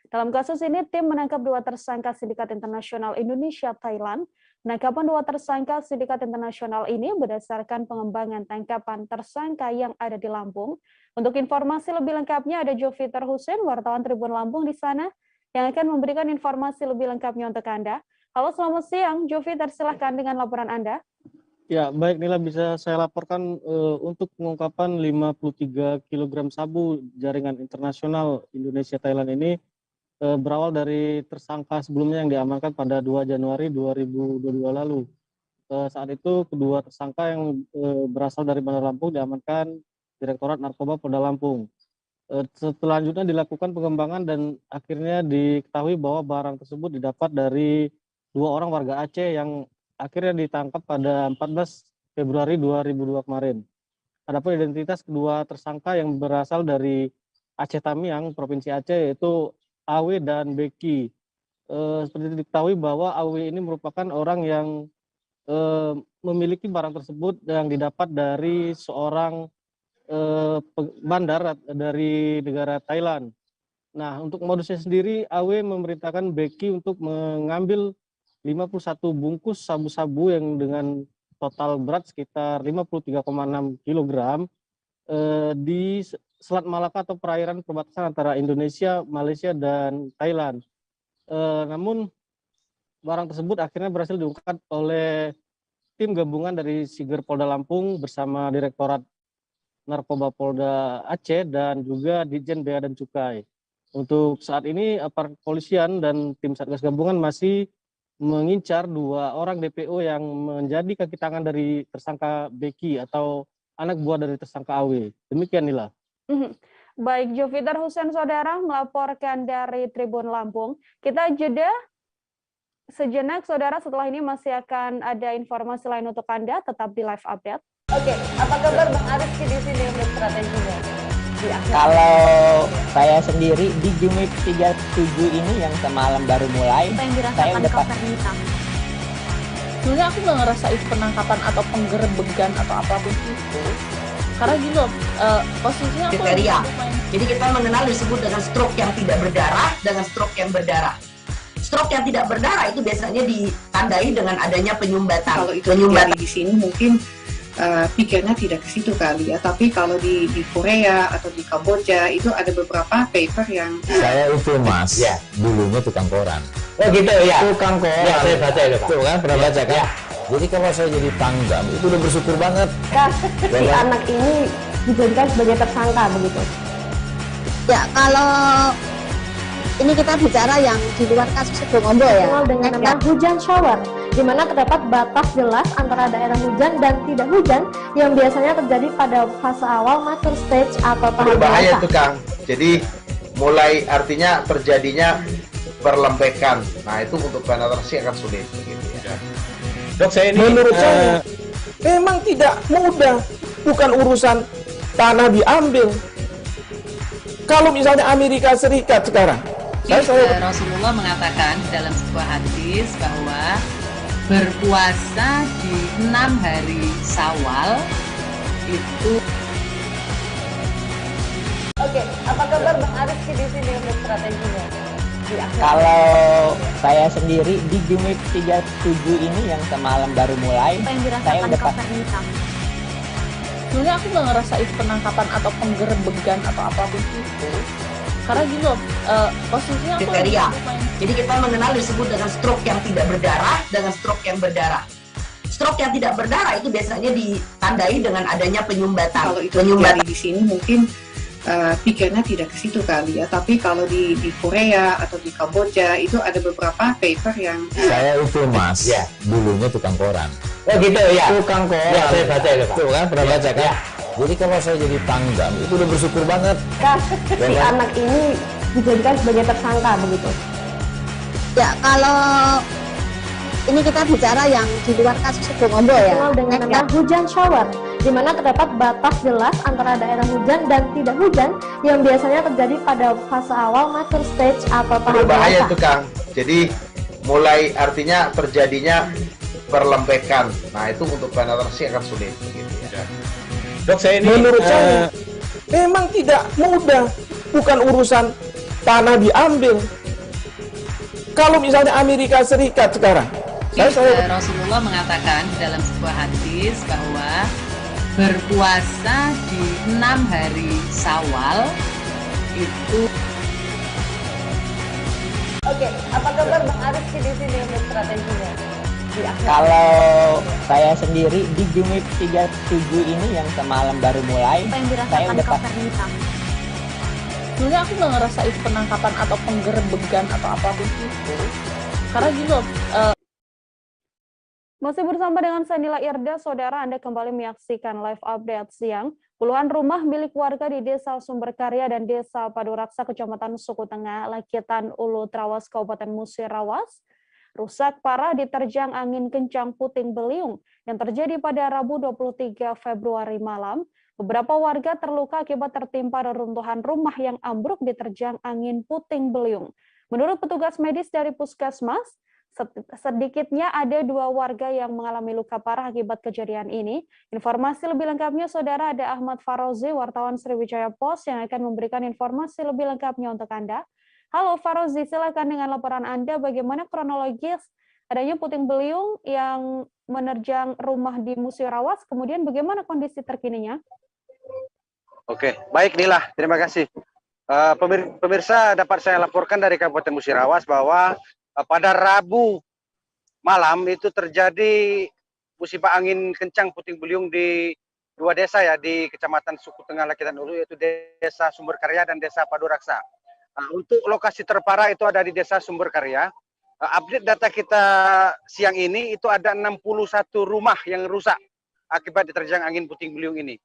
Dalam kasus ini, tim menangkap 2 tersangka sindikat internasional Indonesia-Thailand. Penangkapan 2 tersangka sindikat internasional ini berdasarkan pengembangan tangkapan tersangka yang ada di Lampung. Untuk informasi lebih lengkapnya ada Joviter Hussein, wartawan Tribun Lampung di sana, yang akan memberikan informasi lebih lengkapnya untuk Anda. Halo, selamat siang. Joviter, silahkan dengan laporan Anda.
Ya, baik Nila, bisa saya laporkan untuk pengungkapan 53 kg sabu jaringan internasional Indonesia-Thailand ini berawal dari tersangka sebelumnya yang diamankan pada 2 Januari 2022 lalu. Saat itu kedua tersangka yang berasal dari Bandar Lampung diamankan Direktorat Narkoba Polda Lampung. Selanjutnya dilakukan pengembangan dan akhirnya diketahui bahwa barang tersebut didapat dari 2 orang warga Aceh yang akhirnya ditangkap pada 14 Februari 2002 kemarin. Adapun identitas kedua tersangka yang berasal dari Aceh Tamiang, Provinsi Aceh, yaitu AW dan Beki. Seperti diketahui bahwa AW ini merupakan orang yang memiliki barang tersebut yang didapat dari seorang bandar dari negara Thailand. Nah, untuk modusnya sendiri, AW memerintahkan Beki untuk mengambil 51 bungkus sabu-sabu yang dengan total berat sekitar 53,6 kg di Selat Malaka atau perairan perbatasan antara Indonesia, Malaysia, dan Thailand. Namun barang tersebut akhirnya berhasil diungkap oleh tim gabungan dari Siger Polda Lampung bersama Direktorat Narkoba Polda Aceh dan juga Ditjen Bea dan Cukai. Untuk saat ini aparat kepolisian dan tim Satgas gabungan masih mengincar 2 orang DPO yang menjadi kaki tangan dari tersangka Beki atau anak buah dari tersangka AW. Demikian Nila.
Baik, Joviter Hussein saudara melaporkan dari Tribun Lampung. Kita jeda sejenak saudara, setelah ini masih akan ada informasi lain untuk Anda, tetap di live update.
Oke, apa kabar Bang Ariski di sini untuk strateginya?
Kalau saya sendiri di Jumip 37 ini yang semalam baru mulai, saya udah
sebenarnya aku nggak ngerasa itu penangkapan atau penggerebegan atau apapun itu, karena gini loh, posisinya aku
kriteria. Jadi kita mengenal disebut dengan stroke yang tidak berdarah dengan stroke yang berdarah. Stroke yang tidak berdarah itu biasanya ditandai dengan adanya penyumbatan.
Kalau itu terjadi di sini mungkin pikirnya tidak ke situ kali ya, tapi kalau di Korea atau di Kamboja itu ada beberapa paper yang
saya itu Mas, ya, dulunya tukang koran.
Oh gitu ya.
Tukang koran.
Ya, saya baca itu Pak.
Tuh kan, pernah baca kan? Ya. Jadi kalau saya jadi tanggam itu udah bersyukur banget.
Si anak ini dijadikan sebagai tersangka begitu.
Ya, kalau ini kita bicara yang di luar kasus Sebongombo ya.
Dengan nama hujan shower, di mana terdapat batas jelas antara daerah hujan dan tidak hujan yang biasanya terjadi pada fase awal mature stage atau tahap
berbahaya
dewasa.
itu Kang. Jadi mulai artinya terjadinya perlembekan. Nah itu untuk penetrasi akan sulit begitu ya.
Dok, saya ini menurut saya memang tidak mudah, bukan urusan tanah diambil. Kalau misalnya Amerika Serikat sekarang,
Rasulullah mengatakan dalam sebuah hadis bahwa berpuasa di 6 hari Syawal itu.
Oke, apa kabar Bang Ariski di sini untuk strateginya?
Kalau saya sendiri di Jumip 37 ini yang semalam baru mulai, saya udah
sebenarnya aku nggak ngerasa itu penangkapan atau penggerebegan atau apapun itu, karena gini loh, posisinya aku
kriteria. Jadi kita mengenal disebut dengan stroke yang tidak berdarah dengan stroke yang berdarah. Stroke yang tidak berdarah itu biasanya ditandai dengan adanya penyumbatan.
Kalau itu terjadi di sini mungkin pikirnya tidak ke situ kali ya, tapi kalau di Korea atau di Kamboja itu ada beberapa paper yang
Saya itu mas, dulunya tukang koran.
Oh gitu ya.
Tukang koran.
Ya, saya baca itu, Pak.
Tuh kan, pernah baca kan? Jadi kalau saya jadi tanggam, itu udah bersyukur banget.
Si anak ini dijadikan sebagai tersangka begitu.
Ya, kalau ini kita bicara yang di luar kasus Sebongombo ya.
Dikenal dengan nama hujan shower, di mana terdapat batas jelas antara daerah hujan dan tidak hujan yang biasanya terjadi pada fase awal mature stage atau tahap
Berbahaya
dewasa.
itu Kang. Jadi mulai artinya terjadinya perlembekan. Nah itu untuk penetrasi akan sulit. Gitu, ya.
Dok, saya ini menurut saya memang tidak mudah, bukan urusan tanah diambil. Kalau misalnya Amerika Serikat sekarang,
Rasulullah mengatakan dalam sebuah hadis bahwa berpuasa di 6 hari Syawal itu.
Oke, apa kabar Bang Ariski di sini untuk strateginya?
Kalau saya sendiri di Jumip 37 ini yang semalam baru mulai,
Apa yang
saya
dirasakan
udah
Kak Fernita? Sebenarnya aku nggak ngerasa itu penangkapan atau penggerebegan atau apapun itu, karena gini loh,
Masih bersama dengan Sanila Irda, saudara, Anda kembali menyaksikan live update siang. Puluhan rumah milik warga di Desa Sumberkarya dan Desa Paduraksa, Kecamatan Suku Tengah, Lakitan, Ulu Trawas, Kabupaten Musirawas, rusak parah diterjang angin kencang puting beliung yang terjadi pada Rabu 23 Februari malam. Beberapa warga terluka akibat tertimpa reruntuhan rumah yang ambruk diterjang angin puting beliung. Menurut petugas medis dari Puskesmas, sedikitnya ada 2 warga yang mengalami luka parah akibat kejadian ini. Informasi lebih lengkapnya, saudara, ada Ahmad Farozi, wartawan Sriwijaya Post, yang akan memberikan informasi lebih lengkapnya untuk Anda. Halo Farozi, silakan dengan laporan Anda bagaimana kronologis adanya puting beliung yang menerjang rumah di Musirawas, kemudian bagaimana kondisi terkininya?
Oke, baik Nila, terima kasih. Pemirsa, dapat saya laporkan dari Kabupaten Musirawas bahwa pada Rabu malam itu terjadi musibah angin kencang puting beliung di 2 desa ya, di Kecamatan Suku Tengah Lakitan Ulu, yaitu Desa Sumberkarya dan Desa Paduraksa. Untuk lokasi terparah itu ada di Desa Sumberkarya. Update data kita siang ini itu ada 61 rumah yang rusak akibat diterjang angin puting beliung ini.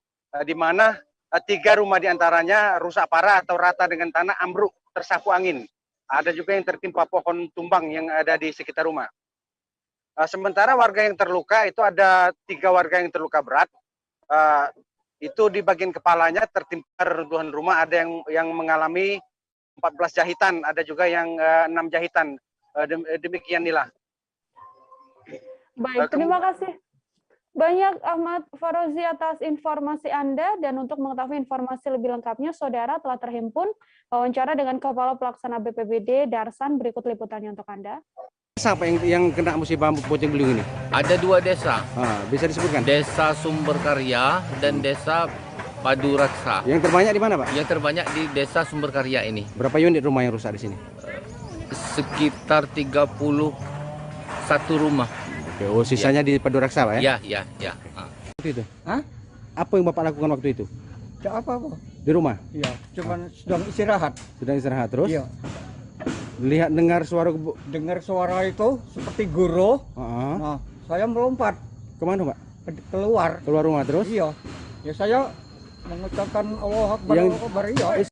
Di mana 3 rumah diantaranya rusak parah atau rata dengan tanah, ambruk, tersapu angin. Ada juga yang tertimpa pohon tumbang yang ada di sekitar rumah. Sementara warga yang terluka itu ada 3 warga yang terluka berat. Itu di bagian kepalanya tertimpa reruntuhan rumah, ada yang mengalami 14 jahitan, ada juga yang 6 jahitan. Demikian Nila.
Baik, terima kasih banyak Ahmad Farozi atas informasi Anda, dan untuk mengetahui informasi lebih lengkapnya, saudara, telah terhimpun wawancara dengan Kepala Pelaksana BPBD Darsan. Berikut liputannya untuk Anda.
Siapa yang kena musibah puting beliung ini?
Ada 2 desa.
Bisa disebutkan?
Desa Sumberkarya dan Desa Paduraksa.
Yang terbanyak di mana, Pak?
Yang terbanyak di Desa Sumberkarya ini.
Berapa unit rumah yang rusak di sini?
Sekitar 31 rumah.
Oke, oh, sisanya di Paduraksa, Pak ya?
Ya.
Waktu itu? Apa yang Bapak lakukan waktu itu?
Tidak apa-apa.
Di rumah?
Iya, cuman sedang istirahat.
Sedang istirahat terus?
Iya.
Dengar suara
itu seperti guru. Nah, saya melompat.
Kemana, Pak?
Keluar
rumah terus?
Iya. Ya saya mengucapkan Allah Akbar. Iya.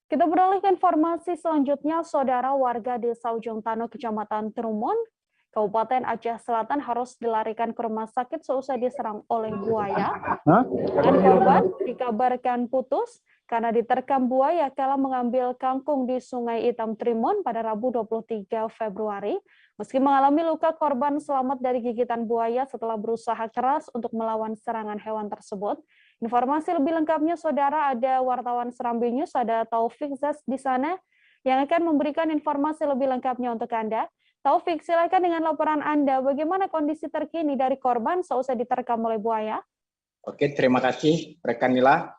Kita beralih ke informasi selanjutnya, saudara. Warga Desa Ujung Tano, Kecamatan Trumon, Kabupaten Aceh Selatan harus dilarikan ke rumah sakit seusai diserang oleh buaya. Dan korban dikabarkan putus karena diterkam buaya kala mengambil kangkung di Sungai Hitam Trumon pada Rabu 23 Februari. Meski mengalami luka, korban selamat dari gigitan buaya setelah berusaha keras untuk melawan serangan hewan tersebut. Informasi lebih lengkapnya, saudara, ada wartawan Serambi News, ada Taufik Zas di sana yang akan memberikan informasi lebih lengkapnya untuk Anda. Taufik, silakan dengan laporan Anda. Bagaimana kondisi terkini dari korban seusai diterkam oleh buaya?
Oke, terima kasih rekan Nila.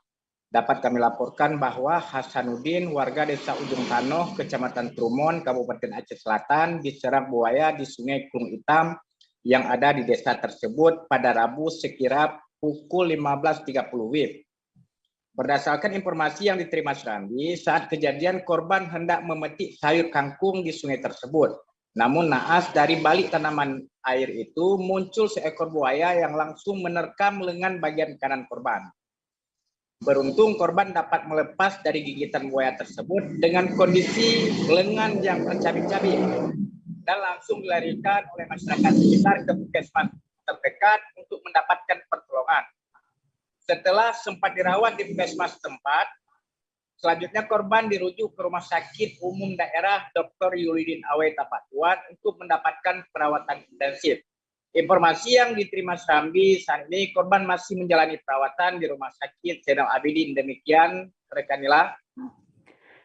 Dapat kami laporkan bahwa Hasanuddin, warga Desa Ujung Tanoh, Kecamatan Trumon, Kabupaten Aceh Selatan, diserang buaya di Sungai Klung Hitam yang ada di desa tersebut pada Rabu sekira pukul 15.30 WIB. Berdasarkan informasi yang diterima Serambi, saat kejadian korban hendak memetik sayur kangkung di sungai tersebut. Namun naas dari balik tanaman air itu muncul seekor buaya yang langsung menerkam lengan bagian kanan korban. Beruntung korban dapat melepas dari gigitan buaya tersebut dengan kondisi lengan yang tercabik-cabik dan langsung dilarikan oleh masyarakat sekitar ke puskesmas terdekat untuk mendapatkan pertolongan. Setelah sempat dirawat di puskesmas tempat, selanjutnya korban dirujuk ke Rumah Sakit Umum Daerah Dr. Yulidin Awai Tapatuan untuk mendapatkan perawatan intensif. Informasi yang diterima Serambi, saat ini korban masih menjalani perawatan di Rumah Sakit Zainal Abidin. Demikian, rekan Nila.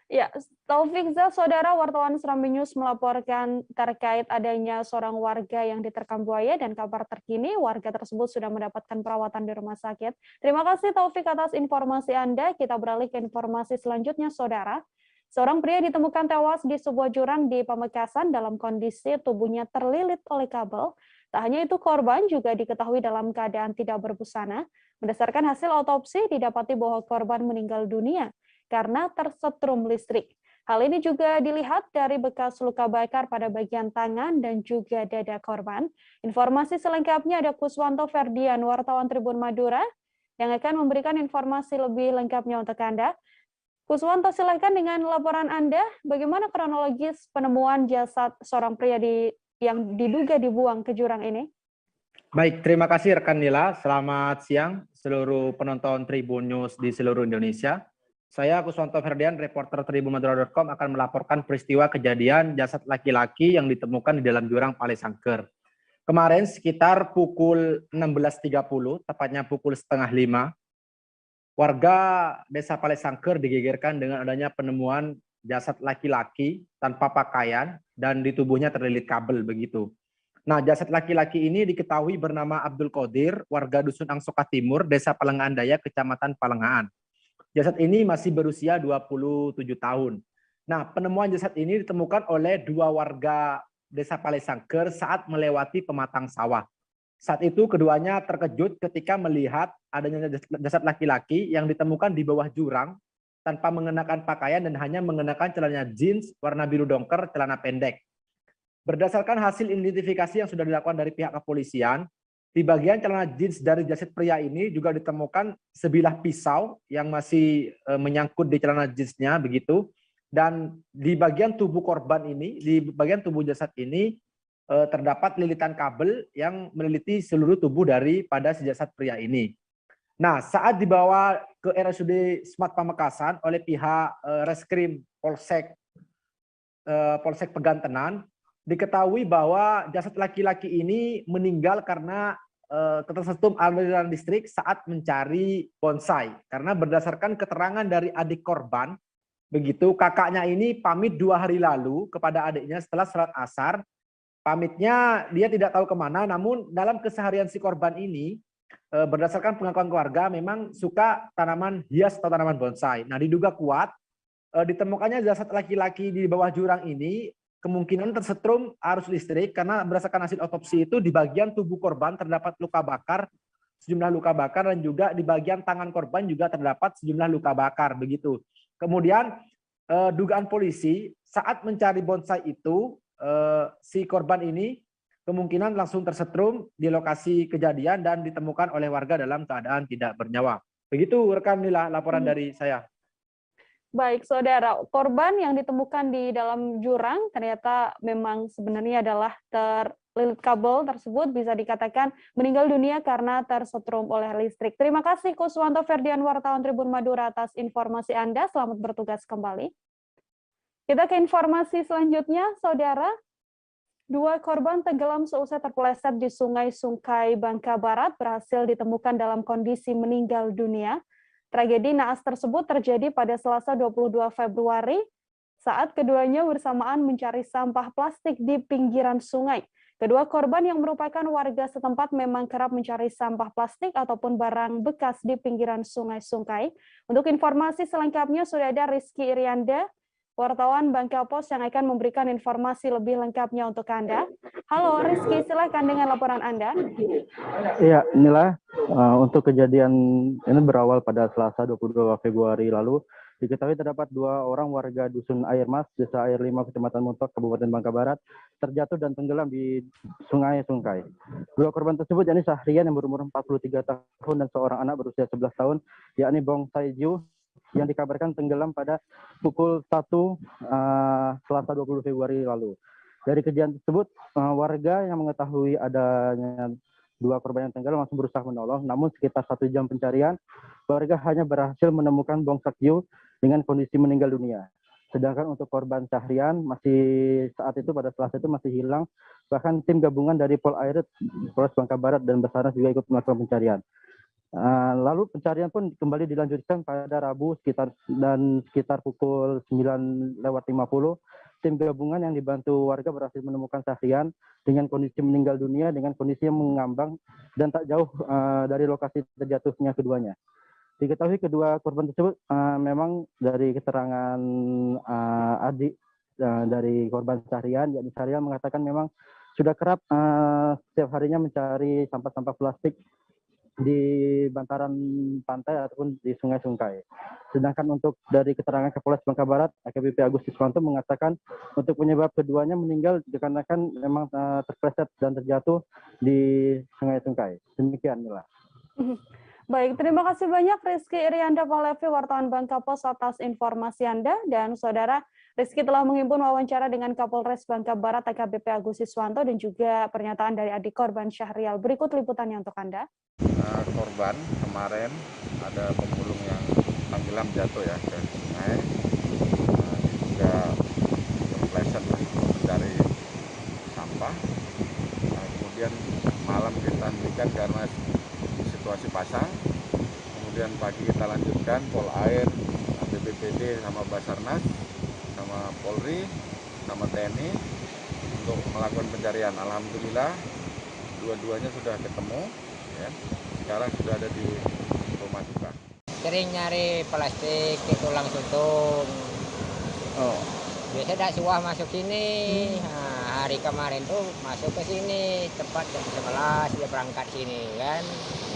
Ya, Taufik Zah, saudara wartawan Serambi News melaporkan terkait adanya seorang warga yang diterkam buaya dan kabar terkini warga tersebut sudah mendapatkan perawatan di rumah sakit. Terima kasih Taufik atas informasi Anda. Kita beralih ke informasi selanjutnya, saudara. Seorang pria ditemukan tewas di sebuah jurang di Pamekasan dalam kondisi tubuhnya terlilit oleh kabel. Tak hanya itu, korban juga diketahui dalam keadaan tidak berbusana. Berdasarkan hasil otopsi, didapati bahwa korban meninggal dunia karena tersetrum listrik. Hal ini juga dilihat dari bekas luka bakar pada bagian tangan dan juga dada korban. Informasi selengkapnya ada Kuswanto Ferdian, wartawan Tribun Madura, yang akan memberikan informasi lebih lengkapnya untuk Anda. Kuswanto, silakan dengan laporan Anda, bagaimana kronologis penemuan jasad seorang pria yang diduga dibuang ke jurang ini?
Baik, terima kasih rekan Nila. Selamat siang seluruh penonton Tribun News di seluruh Indonesia. Saya Kuswanto Ferdian, reporter tribunmadura.com akan melaporkan peristiwa kejadian jasad laki-laki yang ditemukan di dalam jurang Palesangker. Kemarin sekitar pukul 16.30, tepatnya pukul 4:30, warga Desa Palesangker digegerkan dengan adanya penemuan jasad laki-laki tanpa pakaian dan di tubuhnya terlilit kabel begitu. Nah, jasad laki-laki ini diketahui bernama Abdul Qadir, warga Dusun Angsoka Timur, Desa Palengaan Daya, Kecamatan Palengaan. Jasad ini masih berusia 27 tahun. Nah, penemuan jasad ini ditemukan oleh dua warga Desa Palesangker saat melewati pematang sawah. Saat itu keduanya terkejut ketika melihat adanya jasad laki-laki yang ditemukan di bawah jurang tanpa mengenakan pakaian dan hanya mengenakan celana jeans warna biru dongker, celana pendek. Berdasarkan hasil identifikasi yang sudah dilakukan dari pihak kepolisian, di bagian celana jeans dari jasad pria ini juga ditemukan sebilah pisau yang masih menyangkut di celana jeansnya begitu. Dan di bagian tubuh korban ini, di bagian tubuh jasad ini terdapat lilitan kabel yang meneliti seluruh tubuh daripada si jasad pria ini. Nah, saat dibawa ke RSUD Smart Pamekasan oleh pihak Reskrim Polsek Pegantenan, diketahui bahwa jasad laki-laki ini meninggal karena tersetrum aliran listrik saat mencari bonsai. Karena berdasarkan keterangan dari adik korban, begitu kakaknya ini pamit 2 hari lalu kepada adiknya setelah salat asar. Pamitnya dia tidak tahu kemana, namun dalam keseharian si korban ini, berdasarkan pengakuan keluarga, memang suka tanaman hias atau tanaman bonsai. Nah, diduga kuat ditemukannya jasad laki-laki di bawah jurang ini kemungkinan tersetrum arus listrik karena berdasarkan hasil otopsi itu di bagian tubuh korban terdapat luka bakar, sejumlah luka bakar, dan juga di bagian tangan korban juga terdapat sejumlah luka bakar begitu. Kemudian dugaan polisi saat mencari bonsai itu si korban ini kemungkinan langsung tersetrum di lokasi kejadian dan ditemukan oleh warga dalam keadaan tidak bernyawa. Begitu rekan Nila laporan dari saya.
Baik, saudara, korban yang ditemukan di dalam jurang ternyata memang sebenarnya adalah terlilit kabel tersebut, bisa dikatakan meninggal dunia karena tersetrum oleh listrik. Terima kasih Kuswanto Ferdian, wartawan Tribun Madura atas informasi Anda. Selamat bertugas kembali. Kita ke informasi selanjutnya, saudara. 2 korban tenggelam seusai terpeleset di Sungai Sungkai Bangka Barat berhasil ditemukan dalam kondisi meninggal dunia. Tragedi naas tersebut terjadi pada Selasa 22 Februari saat keduanya bersamaan mencari sampah plastik di pinggiran sungai. Kedua korban yang merupakan warga setempat memang kerap mencari sampah plastik ataupun barang bekas di pinggiran Sungai Sungkai. Untuk informasi selengkapnya sudah ada Rizky Irianda, wartawan Bangka Pos yang akan memberikan informasi lebih lengkapnya untuk Anda. Halo Rizky, silakan dengan laporan Anda.
Iya, inilah untuk kejadian ini berawal pada Selasa 22 Februari lalu. Diketahui terdapat 2 orang warga Dusun Air Mas, Desa Air 5, Kecamatan Muntok, Kabupaten Bangka Barat, terjatuh dan tenggelam di Sungai Sungkai. 2 korban tersebut yakni Syahrian yang berumur 43 tahun dan seorang anak berusia 11 tahun, yakni Bong Saiju, yang dikabarkan tenggelam pada pukul 1 Selasa 20 Februari lalu. Dari kejadian tersebut, warga yang mengetahui adanya 2 korban yang tenggelam langsung berusaha menolong, namun sekitar 1 jam pencarian, warga hanya berhasil menemukan Bong Saiju dengan kondisi meninggal dunia. Sedangkan untuk korban Syahrian masih saat itu pada Selasa itu masih hilang, bahkan tim gabungan dari Polres Bangka Barat dan Basarnas juga ikut melakukan pencarian. Lalu pencarian pun kembali dilanjutkan pada Rabu sekitar pukul 9:50. Tim gabungan yang dibantu warga berhasil menemukan Syahrian dengan kondisi meninggal dunia dengan kondisi yang mengambang dan tak jauh dari lokasi terjatuhnya keduanya. Diketahui kedua korban tersebut memang dari keterangan adik dari korban Syahrian, yakni Syahrian mengatakan memang sudah kerap setiap harinya mencari sampah-sampah plastik di bantaran pantai ataupun di Sungai Sungkai. Sedangkan untuk dari keterangan Kapolres Bangka Barat, AKBP Agus Siswanto mengatakan untuk penyebab keduanya meninggal dikarenakan memang terpleset dan terjatuh di Sungai Sungkai. Demikian, Mila.
Baik, terima kasih banyak Rizky Irianda Pahlevi, wartawan Bangka Pos atas informasi Anda. Dan saudara, Rizky telah menghimpun wawancara dengan Kapolres Bangka Barat AKBP Agus Siswanto dan juga pernyataan dari adik korban Syahrial. Berikut liputannya untuk Anda.
Korban kemarin ada pemulung yang tenggelam jatuh ya ke sungai, juga terpleset mencari sampah. Kemudian malam kita hentikan karena situasi pasang. Kemudian pagi kita lanjutkan Pol Air, BPBD sama Basarnas, sama Polri, sama TNI untuk melakukan pencarian. Alhamdulillah dua-duanya sudah ketemu. Ya, sekarang sudah ada di rumah duka.
Sering nyari plastik ke tulang sutung. Oh. Biasa dak suah masuk sini. Nah, hari kemarin tuh masuk ke sini tepat jam 11 dia berangkat sini kan.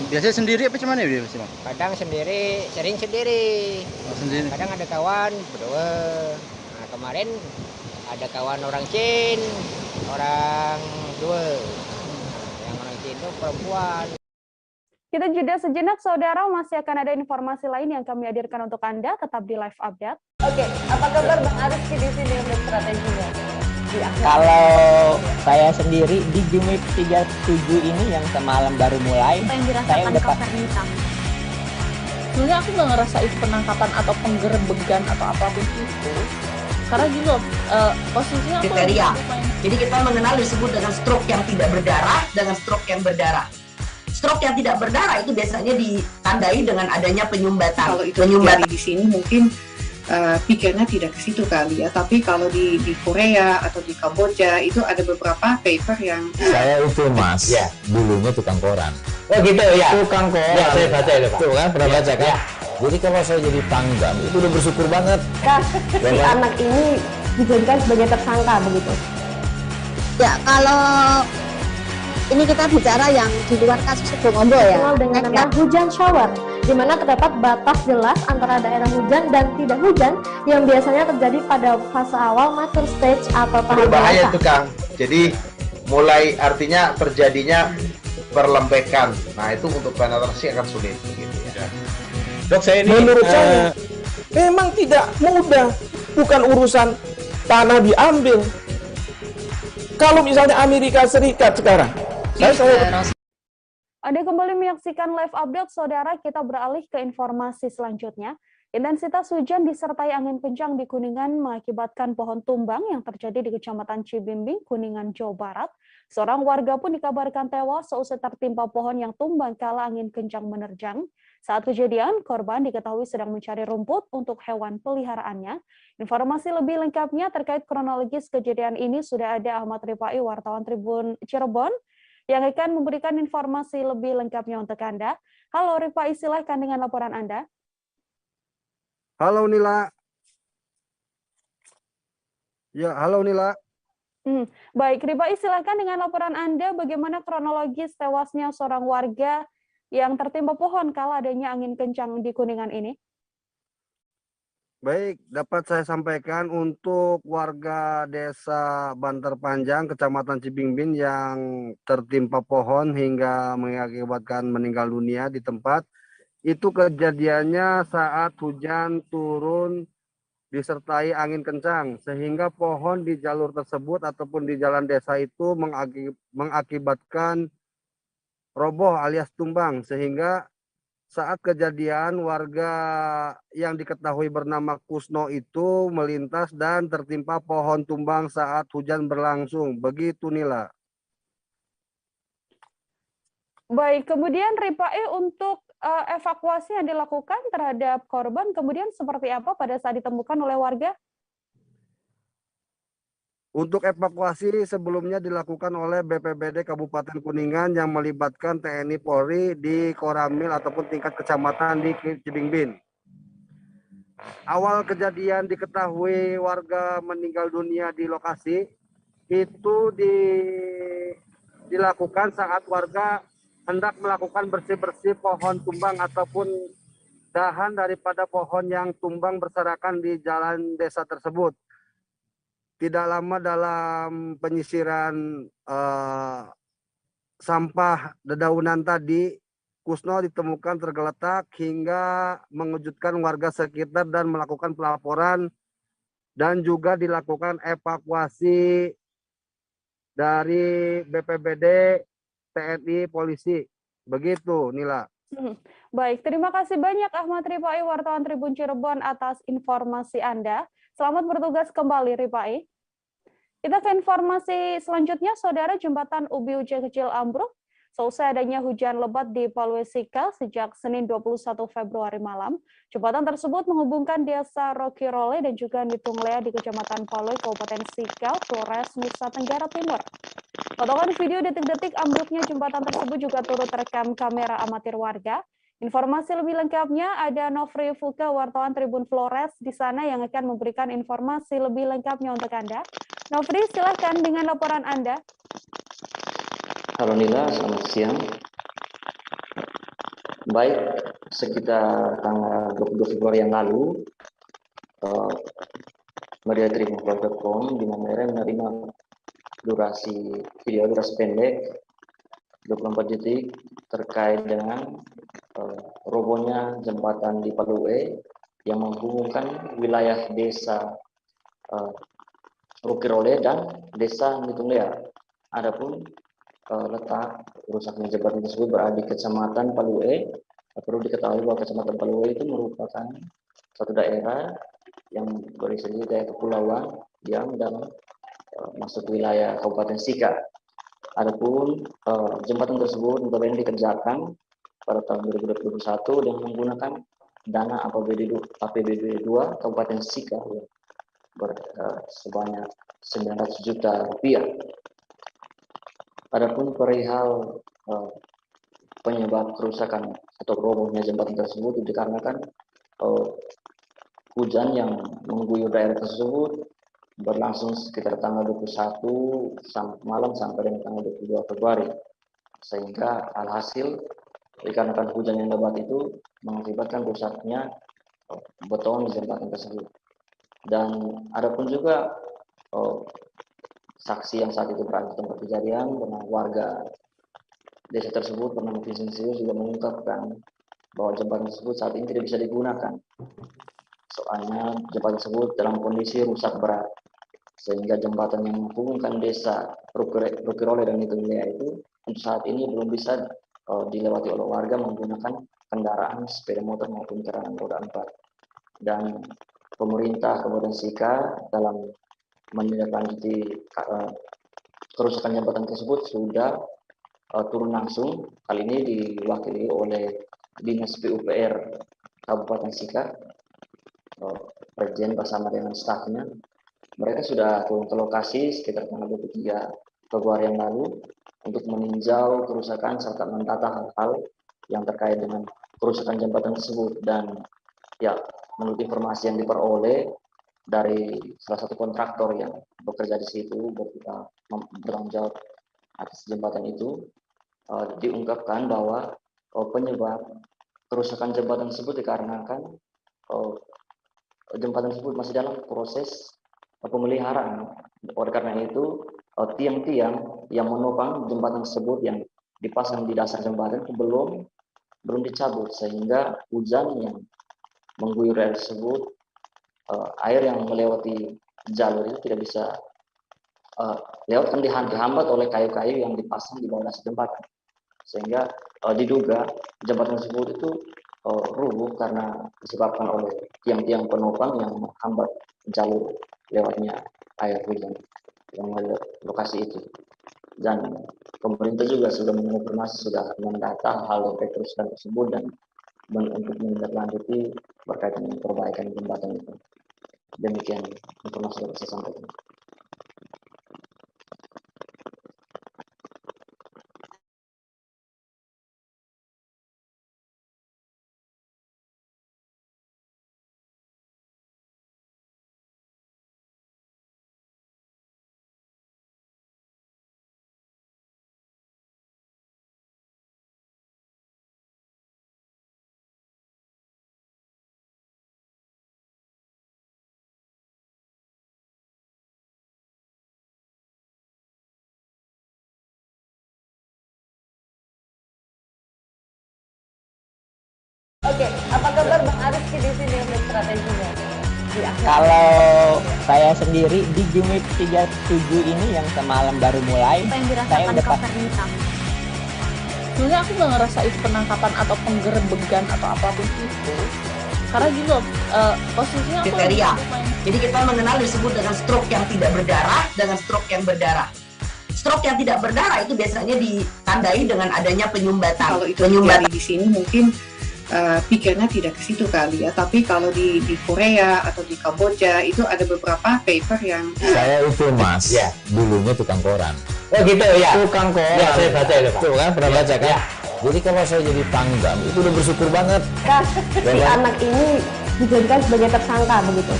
Biasanya sendiri apa gimana ya?
Kadang sendiri, sering sendiri.
Oh, sendiri.
Kadang ada kawan berdua. Nah, kemarin ada kawan orang Cina, orang dua. Nah, yang orang Cina itu perempuan.
Kita jeda sejenak, saudara. Masih akan ada informasi lain yang kami hadirkan untuk Anda. Tetap di live update.
Oke, apa kabar Bang Aris di sini untuk strateginya?
Kalau saya sendiri di Jumip 37 ini yang semalam baru mulai, saya udah
sebenarnya aku nggak ngerasa itu penangkapan atau penggerebegan atau apapun itu. Karena gini loh, posisinya aku
kriteria. Jadi kita mengenal disebut dengan stroke yang tidak berdarah dengan stroke yang berdarah. Stroke yang tidak berdarah itu biasanya ditandai dengan adanya penyumbatan.
Kalau itu terjadi di sini mungkin pikirnya tidak ke situ kali ya. Tapi kalau di Korea atau di Kamboja itu ada beberapa paper yang
saya itu Mas, ya, dulunya tukang koran.
Oh gitu ya.
Tukang koran.
Ya, saya baca itu Pak.
Tuh kan pernah baca kan? Ya. Jadi kalau saya jadi tanggam itu udah bersyukur banget.
Si anak ini dijadikan sebagai tersangka begitu.
Ya, kalau ini kita bicara yang di luar kasus Sebongombo ya.
Dengan nama hujan shower, di mana terdapat batas jelas antara daerah hujan dan tidak hujan yang biasanya terjadi pada fase awal mature stage atau tahap
berbahaya
dewasa.
itu Kang. Jadi mulai artinya terjadinya perlembekan. Nah itu untuk penetrasi akan sulit. Gitu ya.
Dok, saya ini menurut saya memang tidak mudah. Bukan urusan tanah diambil. Kalau misalnya Amerika Serikat sekarang.
Anda kembali menyaksikan live update, saudara. Kita beralih ke informasi selanjutnya. Intensitas hujan disertai angin kencang di Kuningan mengakibatkan pohon tumbang yang terjadi di Kecamatan Cibimbing, Kuningan, Jawa Barat. Seorang warga pun dikabarkan tewas seusai tertimpa pohon yang tumbang kala angin kencang menerjang. Saat kejadian, korban diketahui sedang mencari rumput untuk hewan peliharaannya. Informasi lebih lengkapnya terkait kronologis kejadian ini sudah ada Ahmad Rifai, wartawan Tribun Cirebon, yang akan memberikan informasi lebih lengkapnya untuk Anda. Halo Rifai, silahkan dengan laporan Anda.
Halo Nila. Ya, halo Nila.
Baik, Rifai, silahkan dengan laporan Anda bagaimana kronologis tewasnya seorang warga yang tertimpa pohon kala adanya angin kencang di Kuningan ini.
Baik, dapat saya sampaikan untuk warga desa Bantar Panjang, Kecamatan Cibingbin yang tertimpa pohon hingga mengakibatkan meninggal dunia di tempat. Itu kejadiannya saat hujan turun disertai angin kencang, sehingga pohon di jalur tersebut ataupun di jalan desa itu mengakibatkan roboh alias tumbang, sehingga saat kejadian warga yang diketahui bernama Kusno itu melintas dan tertimpa pohon tumbang saat hujan berlangsung. Begitu Nila.
Baik, kemudian Rifai untuk evakuasi yang dilakukan terhadap korban kemudian seperti apa pada saat ditemukan oleh warga?
Untuk evakuasi sebelumnya dilakukan oleh BPBD Kabupaten Kuningan yang melibatkan TNI Polri di Koramil ataupun tingkat kecamatan di Cibingbin. Awal kejadian diketahui warga meninggal dunia di lokasi itu dilakukan saat warga hendak melakukan bersih-bersih pohon tumbang ataupun dahan daripada pohon yang tumbang berserakan di jalan desa tersebut. Tidak lama dalam penyisiran sampah dedaunan tadi, Kusno ditemukan tergeletak hingga mengejutkan warga sekitar dan melakukan pelaporan dan juga dilakukan evakuasi dari BPBD, TNI, polisi. Begitu, Nila.
Baik, terima kasih banyak Ahmad Rifai, wartawan Tribun Cirebon atas informasi Anda. Selamat bertugas kembali, Rifai. Kita ke informasi selanjutnya, Saudara. Jembatan Ubi Uja Kecil ambruk seusai adanya hujan lebat di Palue Sikal sejak Senin 21 Februari malam. Jembatan tersebut menghubungkan desa Rokirole dan juga Nitunglea di Kecamatan Palue, Kabupaten Sikal, Flores, Nusa Tenggara Timur. Potongan video detik-detik ambruknya jembatan tersebut juga turut terekam kamera amatir warga. Informasi lebih lengkapnya ada Nofri Fuka, wartawan Tribun Flores di sana yang akan memberikan informasi lebih lengkapnya untuk Anda. Nofri, silahkan dengan laporan Anda.
Halo Nila, selamat siang. Baik, sekitar tanggal 22 Februari yang lalu, media tribunflores.com di mana menerima video durasi pendek 24 detik terkait dengan robohnya jembatan di Palue yang menghubungkan wilayah desa Rokirole dan desa Nitunglea. Adapun letak rusaknya jembatan tersebut berada di Kecamatan Palue. Perlu diketahui bahwa Kecamatan Palue itu merupakan suatu daerah yang berisi daerah kepulauan yang dalam masuk wilayah Kabupaten Sika. Adapun jembatan tersebut dikerjakan pada tahun 2021 dengan menggunakan dana APBD 2 Kabupaten Sika sebanyak 900 juta rupiah. Adapun perihal penyebab kerusakan atau robohnya jembatan tersebut dikarenakan hujan yang mengguyur daerah tersebut berlangsung sekitar tanggal 21 malam sampai dengan tanggal 22 Februari. Sehingga alhasil dikarenakan hujan yang lebat itu mengakibatkan rusaknya beton di jembatan tersebut. Dan adapun juga saksi yang saat itu berada di tempat kejadian bernama warga desa tersebut bernama Vincentius juga mengungkapkan bahwa jembatan tersebut saat ini tidak bisa digunakan. Soalnya jembatan tersebut dalam kondisi rusak berat. Sehingga jembatan yang menghubungkan desa Rokirole dan Nitunglea itu untuk saat ini belum bisa dilewati oleh warga menggunakan kendaraan sepeda motor maupun kendaraan roda 4. Dan pemerintah Kabupaten Sika dalam menindaklanjuti kerusakan jembatan tersebut sudah turun langsung. Kali ini diwakili oleh Dinas PUPR Kabupaten Sika, Presiden bersama dengan stafnya. Mereka sudah turun ke lokasi sekitar tanggal 23 Februari yang lalu untuk meninjau kerusakan serta mendata hal-hal yang terkait dengan kerusakan jembatan tersebut. Dan ya, menurut informasi yang diperoleh dari salah satu kontraktor yang bekerja di situ bertanggung jawab atas jembatan itu, diungkapkan bahwa penyebab kerusakan jembatan tersebut dikarenakan jembatan tersebut masih dalam proses pemeliharaan. Oleh karena itu, tiang-tiang yang menopang jembatan tersebut yang dipasang di dasar jembatan itu belum dicabut, sehingga hujan yang mengguyur air tersebut, air yang melewati jalur itu tidak bisa lewat, kan dihambat oleh kayu-kayu yang dipasang di bawah dasar jembatan, sehingga diduga jembatan tersebut itu rubuh karena disebabkan oleh tiang-tiang penopang yang menghambat jalur lewatnya air hujan yang melewati lokasi itu. Dan pemerintah juga sudah mengonfirmasi, sudah mendata hal yang kerusakan tersebut dan untuk menindaklanjuti berkaitan dengan perbaikan jembatan itu. Demikian informasi yang saya sampaikan.
Oke, apa kabar Bang Ariski di sini untuk strateginya?
Kalau saya sendiri di Jumip 37 ini yang semalam baru mulai, saya udah
sebenarnya aku nggak ngerasa itu penangkapan atau penggerebegan atau apapun itu, karena gitu posisinya
kriteria. Jadi kita mengenal disebut dengan stroke yang tidak berdarah dengan stroke yang berdarah. Stroke yang tidak berdarah itu biasanya ditandai dengan adanya penyumbatan.
Kalau itu terjadi di sini mungkin pikirnya tidak ke situ kali ya, tapi kalau di Korea atau di Kamboja itu ada beberapa paper yang
saya itu mas, ya, dulunya tukang koran.
Oh gitu ya,
tukang koran.
Ya, saya baca itu Pak.
Tuh kan pernah baca kan? Ya. Jadi kalau saya jadi Pangdam itu udah bersyukur banget.
Si anak ini dijadikan sebagai tersangka begitu.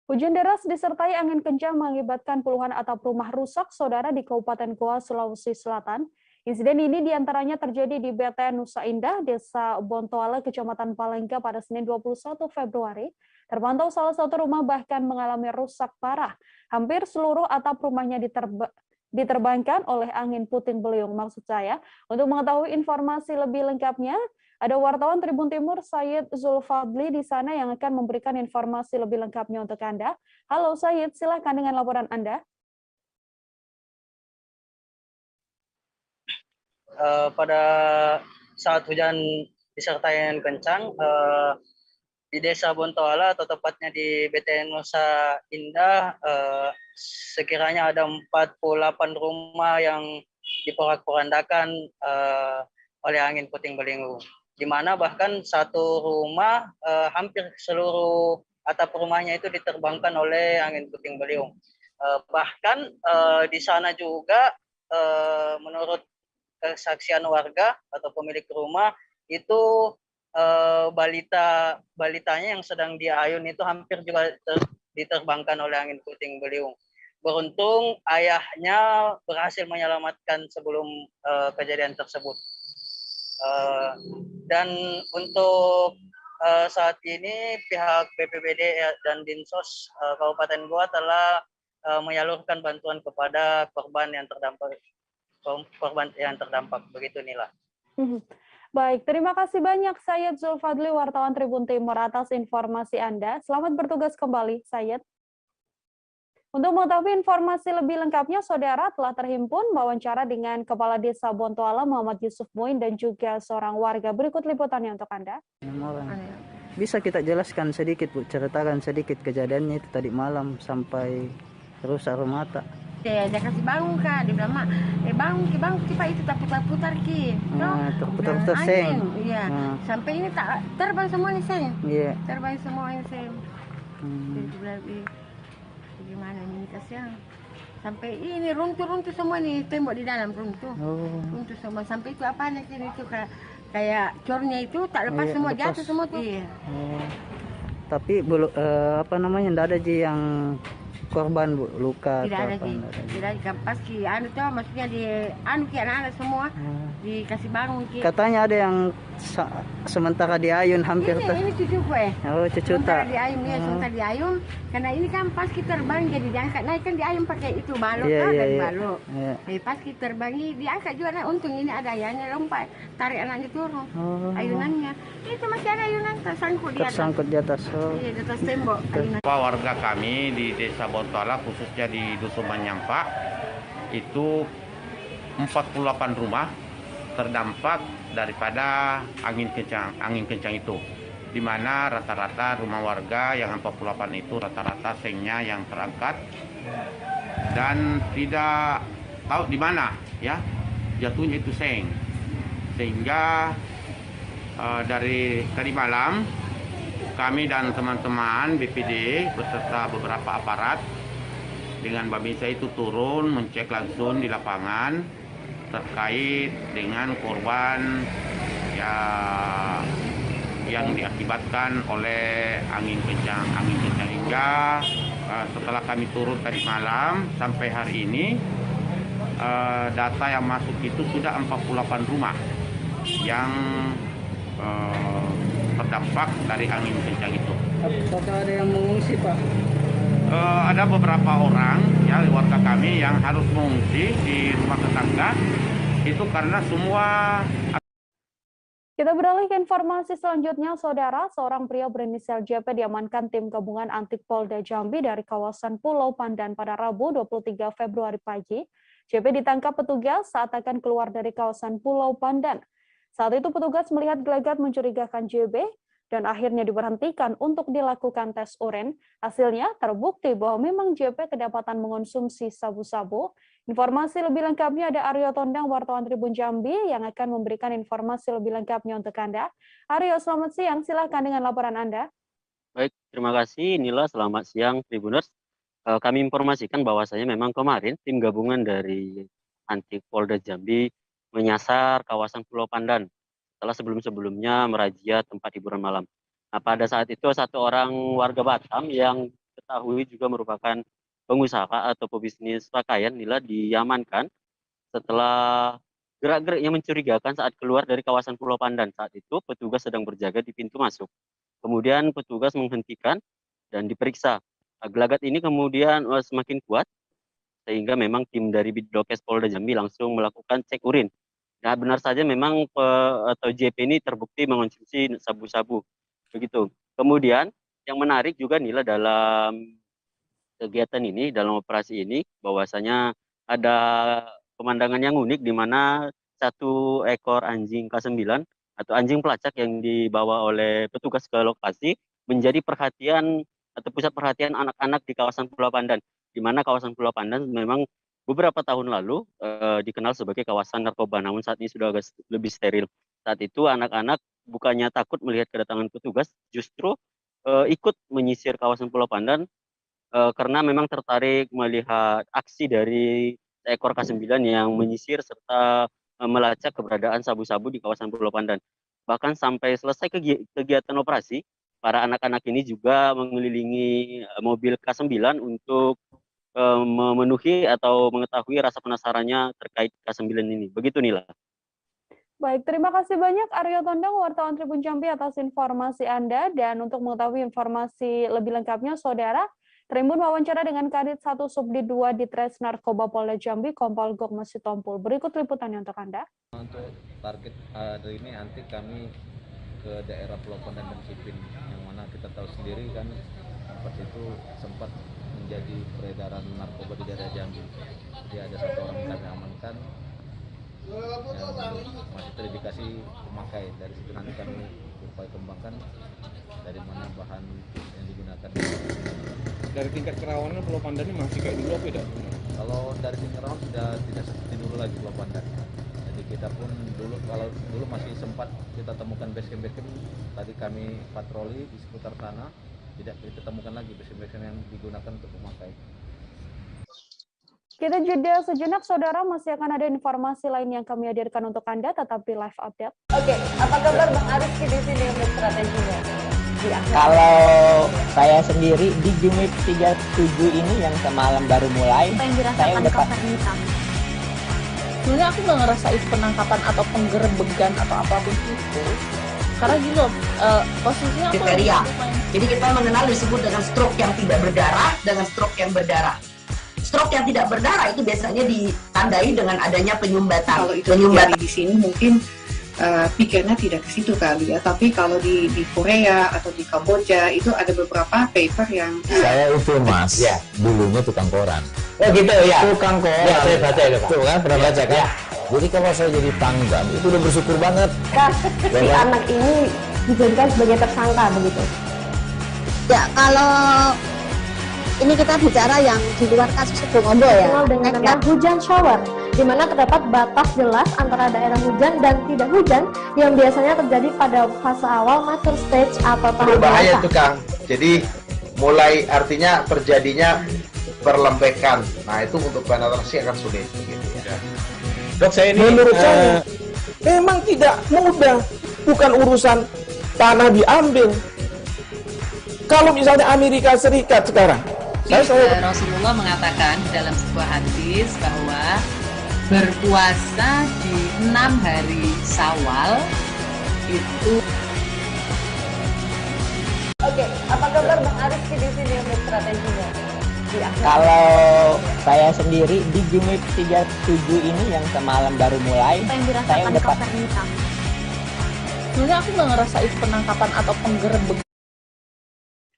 Hujan deras disertai angin kencang mengakibatkan puluhan atap rumah rusak, saudara, di Kabupaten Goa, Sulawesi Selatan. Insiden ini diantaranya terjadi di BTN Nusa Indah, Desa Bontoala, Kecamatan Palengka pada Senin 21 Februari. Terpantau salah satu rumah bahkan mengalami rusak parah. Hampir seluruh atap rumahnya diterbangkan oleh angin puting beliung. Maksud saya, untuk mengetahui informasi lebih lengkapnya, ada wartawan Tribun Timur Sayyid Zulfadli di sana yang akan memberikan informasi lebih lengkapnya untuk Anda. Halo Sayyid, silakan dengan laporan Anda.
Pada saat hujan disertai angin kencang di Desa Bontoala atau tepatnya di BTN Nusa Indah, sekiranya ada 48 rumah yang diporak-porandakan oleh angin puting beliung, di mana bahkan satu rumah hampir seluruh atap rumahnya itu diterbangkan oleh angin puting beliung. Bahkan di sana juga menurut kesaksian warga atau pemilik rumah itu balitanya yang sedang diayun itu hampir juga diterbangkan oleh angin puting beliung. Beruntung ayahnya berhasil menyelamatkan sebelum kejadian tersebut. Dan untuk saat ini pihak BPBD dan Dinsos Kabupaten Goa telah menyalurkan bantuan kepada korban yang terdampak. Begitu Nila.
Baik, terima kasih banyak Sayyid Zulfadli, wartawan Tribun Timur, atas informasi Anda. Selamat bertugas kembali, Sayyid. Untuk mengetahui informasi lebih lengkapnya, saudara, telah terhimpun wawancara dengan Kepala Desa Bontoala Muhammad Yusuf Muin dan juga seorang warga. Berikut liputannya untuk Anda.
Bisa kita jelaskan sedikit, Bu, ceritakan sedikit kejadiannya itu tadi malam sampai Rusak rumah tak?
Dia kasih bangun kak, dia bilang mak, bangun ki pak itu tak putar-putar ki.
Terputar-putar seng.
Iya. Sampai ini tak terbang semuanya seng.
Iya.
Terbang semuanya seng. Jadi bilang gimana ini kasihan. Sampai ini runtuh semua nih, tembok di dalam runtuh. Runtuh semua. Sampai itu apanya kini itu kayak cornya itu tak lepas semua, jatuh semua tuh. Iya.
Tapi belum enggak ada Ji yang korban Bu, luka
tidak
atau
ada
apa?
Tidak ada, pas ki tuh maksudnya di ki anak-anak semua dikasih bangun ki.
Katanya ada yang sementara diayun hampir
ini cucu gue.
Oh, cucu
sementara
tak.
diayun ya, sementara diayun karena ini kan pas kita terbang jadi diangkat naik kan diayun pakai itu balok dari balok. Pas kita terbang diangkat juga nah, untung ini ada ayahnya lompat tarik anaknya turun. Ayunannya itu masih ada ayunan tersangkut
di atas.
Iya, di atas tembok.
Warga kami di Desa Bontoala khususnya di Dusun Manyampak itu 48 rumah terdampak daripada angin kencang itu, di mana rata-rata rumah warga yang 48 itu rata-rata sengnya yang terangkat dan tidak tahu di mana ya jatuhnya itu seng, sehingga dari tadi malam kami dan teman-teman BPD beserta beberapa aparat dengan Babinsa itu turun mencek langsung di lapangan terkait dengan korban yang diakibatkan oleh angin kencang hingga setelah kami turun tadi malam sampai hari ini data yang masuk itu sudah 48 rumah yang terdampak dari angin kencang itu.
Apakah ada yang mengungsi Pak?
Ada beberapa orang ya warga kami yang harus mengungsi di rumah tetangga itu karena semua.
Kita beralih ke informasi selanjutnya, Saudara. Seorang pria berinisial JP diamankan tim gabungan antik Polda Jambi dari kawasan Pulau Pandan pada Rabu 23 Februari pagi. JP ditangkap petugas saat akan keluar dari kawasan Pulau Pandan. Saat itu petugas melihat gelagat mencurigakan JB dan akhirnya diberhentikan untuk dilakukan tes urin. Hasilnya terbukti bahwa memang JP kedapatan mengonsumsi sabu-sabu. Informasi lebih lengkapnya ada Aryo Tondang, wartawan Tribun Jambi, yang akan memberikan informasi lebih lengkapnya untuk Anda. Aryo, selamat siang. Silakan dengan laporan Anda.
Baik, terima kasih Nila. Selamat siang Tribuners. Kami informasikan bahwasanya memang kemarin tim gabungan dari Antik Polda Jambi menyasar kawasan Pulau Pandan setelah sebelum-sebelumnya merazia tempat hiburan malam. Nah, pada saat itu satu orang warga Batam yang ketahui juga merupakan pengusaha atau pebisnis pakaian Nila diamankan setelah gerak-gerik yang mencurigakan saat keluar dari kawasan Pulau Pandan. Saat itu petugas sedang berjaga di pintu masuk. Kemudian petugas menghentikan dan diperiksa. Gelagat ini kemudian semakin kuat sehingga memang tim dari Bidokes Polda Jambi langsung melakukan cek urin. Nah, benar saja memang atau JP ini terbukti mengonsumsi sabu-sabu. Begitu. Kemudian yang menarik juga Nila dalam kegiatan ini, dalam operasi ini, bahwasanya ada pemandangan yang unik di mana satu ekor anjing K9 atau anjing pelacak yang dibawa oleh petugas ke lokasi menjadi perhatian atau pusat perhatian anak-anak di kawasan Pulau Pandan, di mana kawasan Pulau Pandan memang beberapa tahun lalu dikenal sebagai kawasan narkoba, namun saat ini sudah agak lebih steril. Saat itu anak-anak bukannya takut melihat kedatangan petugas, justru ikut menyisir kawasan Pulau Pandan karena memang tertarik melihat aksi dari seekor K9 yang menyisir serta melacak keberadaan sabu-sabu di kawasan Pulau Pandan. Bahkan sampai selesai kegiatan operasi, para anak-anak ini juga mengelilingi mobil K9 untuk memenuhi atau mengetahui rasa penasarannya terkait K9 ini. Begitu Nila.
Baik, terima kasih banyak Aryo Tondang, wartawan Tribun Jambi atas informasi Anda. Dan untuk mengetahui informasi lebih lengkapnya, Saudara, Tribun wawancara dengan Kadit 1 Subdit 2 Ditres Narkoba Polda Jambi, Kompol Gok Masitompul. Berikut liputannya untuk Anda.
Untuk target hari ini nanti kami ke daerah Pulau Pandan dan Sipin, yang mana kita tahu sendiri kan tempat itu sempat menjadi peredaran narkoba di daerah Jambi. Jadi ada satu orang yang kami amankan yang masih terindikasi pemakai. Dari situ nanti kami berupaya kembangkan dari mana bahan yang digunakan.
dari tingkat kerawanan Pulau Pandan ini masih kayak dulu apa tidak?
Kalau dari tingkat kerawanan sudah tidak seperti dulu lagi Pulau Pandan. Jadi kita pun dulu, kalau dulu masih sempat kita temukan base camp tadi kami patroli di seputar sana, tidak kita temukan lagi base camp yang digunakan untuk memakai.
Kita jeda sejenak, saudara. Masih akan ada informasi lain yang kami hadirkan untuk Anda, tetap di live update.
Oke, apa kabar Bang Ariski di sini untuk strateginya?
Kalau saya sendiri di Jumip 37 ini yang semalam baru mulai, saya udah
sebenarnya aku nggak ngerasa itu penangkapan atau penggerebegan atau apapun itu. Karena gini loh, posisinya aku
kriteria. Jadi kita mengenal disebut dengan stroke yang tidak berdarah dengan stroke yang berdarah. Stroke yang tidak berdarah itu biasanya ditandai dengan adanya penyumbatan.
Kalau itu terjadi di sini mungkin pikirnya tidak ke situ kali ya. Tapi kalau di Korea atau di Kamboja itu ada beberapa paper yang
saya itu mas, ya dulunya tukang koran.
Oh gitu ya.
Tukang koran.
Ya, saya baca itu Pak.
Tuh kan pernah baca kan?
Ya.
Jadi kalau saya jadi tanggam itu udah bersyukur banget.
Si anak ini dijadikan sebagai tersangka begitu.
Ya, kalau ini kita bicara yang di luar kasus Sebongombo ya.
Dikenal dengan nama hujan shower, di mana terdapat batas jelas antara daerah hujan dan tidak hujan yang biasanya terjadi pada fase awal mature stage atau tahap
berbahaya
dewasa.
itu Kang. Jadi mulai artinya terjadinya perlembekan. Nah itu untuk penetrasi akan sulit. Begitu, ya.
Dok, saya ini menurut saya memang tidak mudah, bukan urusan tanah diambil. Kalau misalnya Amerika Serikat sekarang,
Rasulullah mengatakan dalam sebuah hadis bahwa berpuasa di 6 hari Syawal itu.
Oke, apa kabar Bang Ariski di sini untuk strateginya?
Kalau saya sendiri di Jumip 37 ini yang semalam baru mulai, saya udah
sebenarnya aku nggak ngerasa itu penangkapan atau penggerebegan.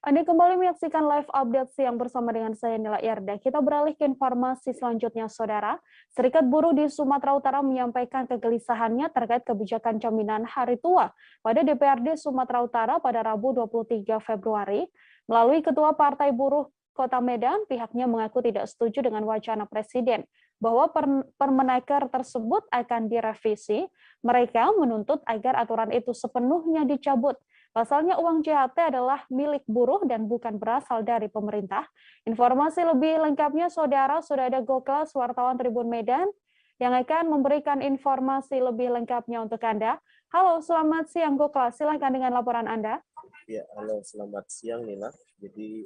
Anda kembali menyaksikan live update siang bersama dengan saya Nila Yarda. Kita beralih ke informasi selanjutnya, saudara. Serikat Buruh di Sumatera Utara menyampaikan kegelisahannya terkait kebijakan jaminan hari tua pada DPRD Sumatera Utara pada Rabu 23 Februari. Melalui Ketua Partai Buruh Kota Medan, pihaknya mengaku tidak setuju dengan wacana Presiden bahwa Permenaker tersebut akan direvisi. Mereka menuntut agar aturan itu sepenuhnya dicabut. Pasalnya uang JHT adalah milik buruh dan bukan berasal dari pemerintah. Informasi lebih lengkapnya, saudara, sudah ada Goklas, wartawan Tribun Medan, yang akan memberikan informasi lebih lengkapnya untuk Anda. Halo, selamat siang Goklas, silahkan dengan laporan Anda.
Ya, halo, selamat siang Nila. Jadi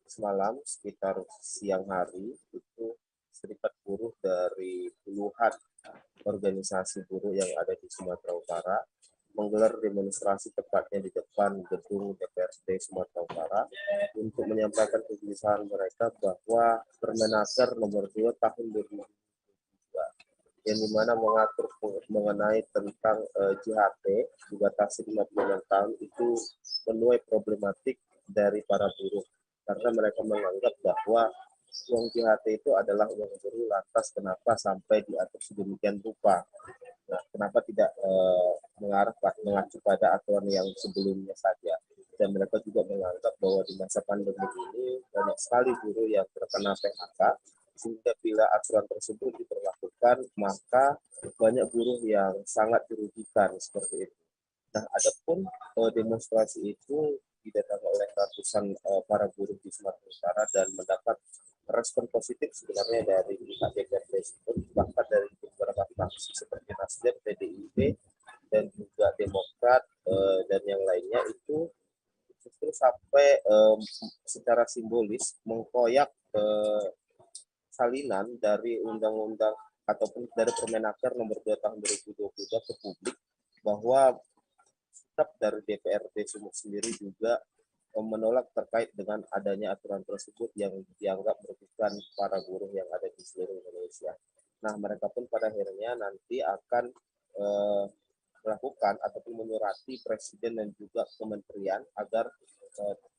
semalam sekitar siang hari itu serikat buruh dari puluhan organisasi buruh yang ada di Sumatera Utara menggelar demonstrasi tepatnya di depan gedung DPRD Sumatera Utara untuk menyampaikan kegelisahan mereka bahwa Permenaker nomor 2 tahun 2022 yang dimana mengatur mengenai tentang JHT dibatasi 56 tahun itu menuai problematik dari para buruh karena mereka menganggap bahwa uang JHT itu adalah uang buruh, lantas kenapa sampai diatur sedemikian rupa. Nah, kenapa tidak mengacu pada aturan yang sebelumnya saja? Dan mereka juga menganggap bahwa di masa pandemi ini banyak sekali buruh yang terkena PHK, sehingga bila aturan tersebut diberlakukan, maka banyak buruh yang sangat dirugikan seperti itu. Nah, adapun demonstrasi itu didatangi oleh ratusan para buruh di Sumatera Utara dan mendapat respon positif sebenarnya dari pihak DPRD tersebut, bahkan dari beberapa fraksi seperti Nasdem, PDIP, dan juga Demokrat dan yang lainnya itu justru sampai secara simbolis mengkoyak salinan dari undang-undang ataupun dari Permenaker nomor 2 tahun 2022 ke publik bahwa sikap dari DPRD Sumut sendiri juga menolak terkait dengan adanya aturan tersebut yang dianggap merugikan para buruh yang ada di seluruh Indonesia. Nah, mereka pun pada akhirnya nanti akan melakukan ataupun menyurati Presiden dan juga Kementerian agar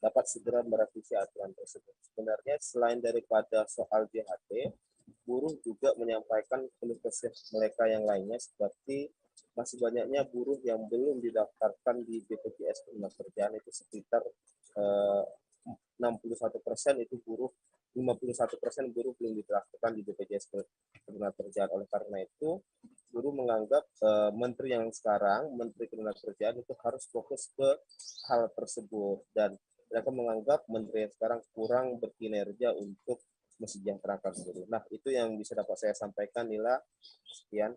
dapat segera merevisi aturan tersebut. Sebenarnya selain daripada soal JHT, buruh juga menyampaikan keluh kesah mereka yang lainnya seperti masih banyaknya buruh yang belum didaftarkan di BPJS Ketenagakerjaan itu sekitar 61% itu buruh, 51% buruh belum dilakukan di BPJS Ketenagakerjaan. Oleh karena itu, buruh menganggap menteri yang sekarang, Menteri Ketenagakerjaan itu harus fokus ke hal tersebut, dan mereka menganggap menteri yang sekarang kurang berkinerja untuk mesejahterakan buruh. Nah, itu yang bisa dapat saya sampaikan, Nila. Sekian.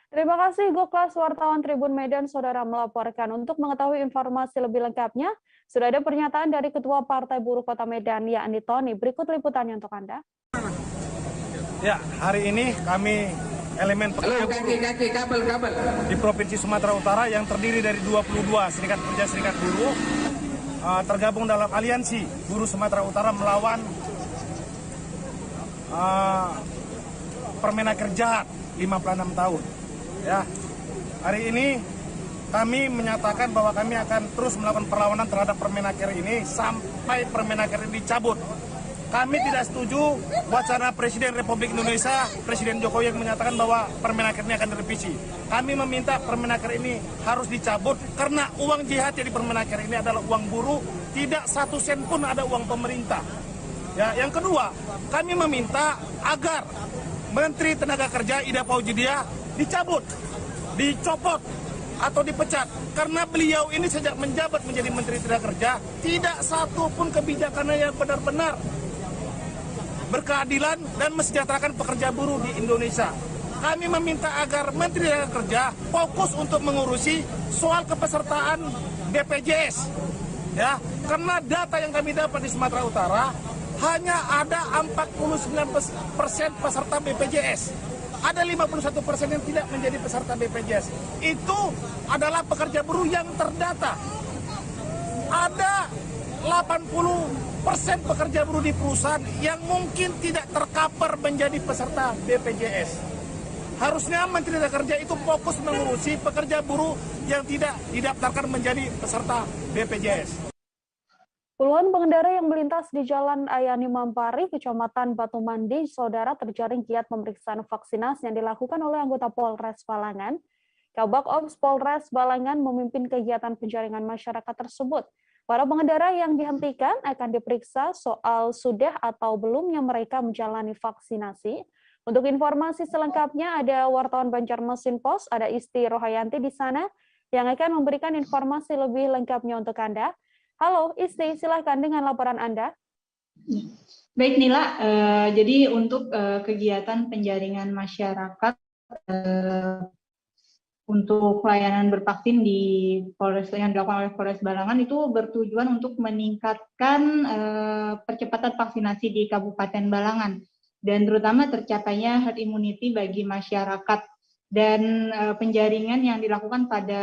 Terima kasih Goklas, wartawan Tribun Medan, Saudara melaporkan. Untuk mengetahui informasi lebih lengkapnya, sudah ada pernyataan dari Ketua Partai Buruh Kota Medan, yakni Tony. Berikut liputannya untuk Anda.
Ya, hari ini kami elemen pekerja buruh di Provinsi Sumatera Utara yang terdiri dari 22 serikat kerja serikat buruh tergabung dalam aliansi Buruh Sumatera Utara melawan Permenaker jahat 56 tahun. Ya, hari ini kami menyatakan bahwa kami akan terus melakukan perlawanan terhadap Permenaker ini sampai Permenaker ini dicabut. Kami tidak setuju wacana Presiden Republik Indonesia, Presiden Jokowi yang menyatakan bahwa Permenaker ini akan direvisi. Kami meminta Permenaker ini harus dicabut karena uang jihad yang di Permenaker ini adalah uang buruh, tidak 1 sen pun ada uang pemerintah. Ya, yang kedua, kami meminta agar Menteri Tenaga Kerja Ida Fauzidia dicabut, dicopot, atau dipecat. Karena beliau ini sejak menjabat menjadi Menteri Tenaga Kerja, tidak satu pun kebijakannya yang benar-benar berkeadilan dan mesejahterakan pekerja buruh di Indonesia. Kami meminta agar Menteri Tenaga Kerja fokus untuk mengurusi soal kepesertaan BPJS. Ya, karena data yang kami dapat di Sumatera Utara, hanya ada 49% peserta BPJS. Ada 51% yang tidak menjadi peserta BPJS. Itu adalah pekerja buruh yang terdata. Ada 80% pekerja buruh di perusahaan yang mungkin tidak tercover menjadi peserta BPJS. Harusnya Menteri Tenaga Kerja itu fokus mengurusi pekerja buruh yang tidak didaftarkan menjadi peserta BPJS.
Puluhan pengendara yang melintas di Jalan Ayani Mampari, Kecamatan Batu Mandi, Saudara, terjaring giat pemeriksaan vaksinasi yang dilakukan oleh anggota Polres Balangan. Kabak Ops Polres Balangan memimpin kegiatan penjaringan masyarakat tersebut. Para pengendara yang dihentikan akan diperiksa soal sudah atau belumnya mereka menjalani vaksinasi. Untuk informasi selengkapnya ada wartawan Banjarmasin Pos, ada Isti Rohayanti di sana yang akan memberikan informasi lebih lengkapnya untuk Anda. Halo Isti, silakan dengan laporan Anda.
Baik Nila, jadi untuk kegiatan penjaringan masyarakat untuk pelayanan bervaksin di Polres yang dilakukan oleh Polres Balangan itu bertujuan untuk meningkatkan percepatan vaksinasi di Kabupaten Balangan dan terutama tercapainya herd immunity bagi masyarakat. Dan penjaringan yang dilakukan pada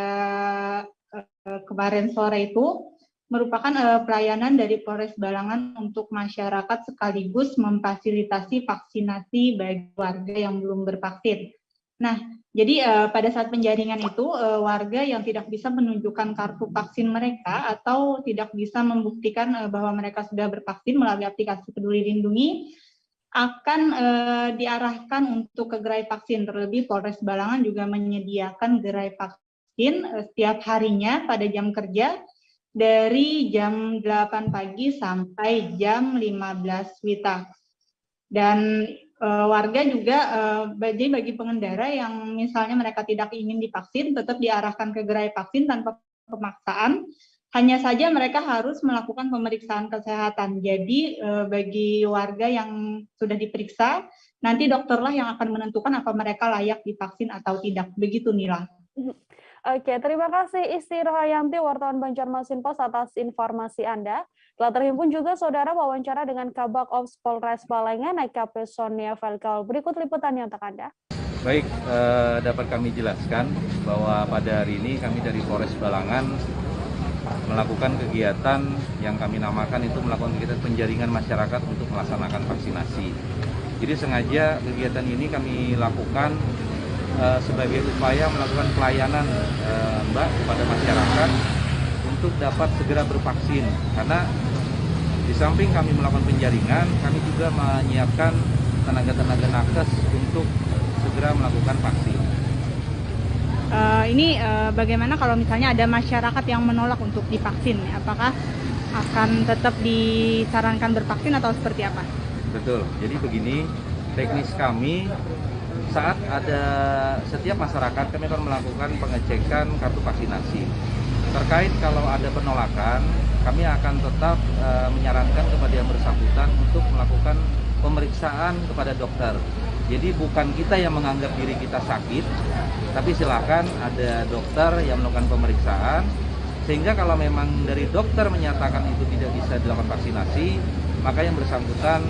kemarin sore itu merupakan pelayanan dari Polres Balangan untuk masyarakat sekaligus memfasilitasi vaksinasi bagi warga yang belum bervaksin. Nah, jadi pada saat penjaringan itu warga yang tidak bisa menunjukkan kartu vaksin mereka atau tidak bisa membuktikan bahwa mereka sudah bervaksin melalui aplikasi Peduli Lindungi akan diarahkan untuk ke gerai vaksin. Terlebih Polres Balangan juga menyediakan gerai vaksin setiap harinya pada jam kerja dari jam 8 pagi sampai jam 15 WITA. Dan warga juga bagi pengendara yang misalnya mereka tidak ingin divaksin tetap diarahkan ke gerai vaksin tanpa pemaksaan. Hanya saja mereka harus melakukan pemeriksaan kesehatan. Jadi bagi warga yang sudah diperiksa, nanti dokterlah yang akan menentukan apa mereka layak divaksin atau tidak. Begitu Nila.
Oke, terima kasih Isti Rohayanti, wartawan Banjarmasin Pos atas informasi Anda. Telah terhimpun juga Saudara wawancara dengan Kabak Ops Polres Balangan, AKP Sonia Velkal. Berikut liputannya untuk Anda.
Baik, dapat kami jelaskan bahwa pada hari ini kami dari Polres Balangan melakukan kegiatan yang kami namakan itu melakukan kegiatan penjaringan masyarakat untuk melaksanakan vaksinasi. Jadi sengaja kegiatan ini kami lakukan sebagai upaya melakukan pelayanan Mbak kepada masyarakat untuk dapat segera bervaksin. Karena di samping kami melakukan penjaringan, kami juga menyiapkan tenaga-tenaga nakes untuk segera melakukan vaksin.
Ini bagaimana kalau misalnya ada masyarakat yang menolak untuk divaksin? Apakah akan tetap disarankan bervaksin atau seperti apa?
Betul, jadi begini, teknis kami saat ada setiap masyarakat kami akan melakukan pengecekan kartu vaksinasi. Terkait kalau ada penolakan, kami akan tetap menyarankan kepada yang bersangkutan untuk melakukan pemeriksaan kepada dokter. Jadi bukan kita yang menganggap diri kita sakit, tapi silakan ada dokter yang melakukan pemeriksaan, sehingga kalau memang dari dokter menyatakan itu tidak bisa dilakukan vaksinasi, maka yang bersangkutan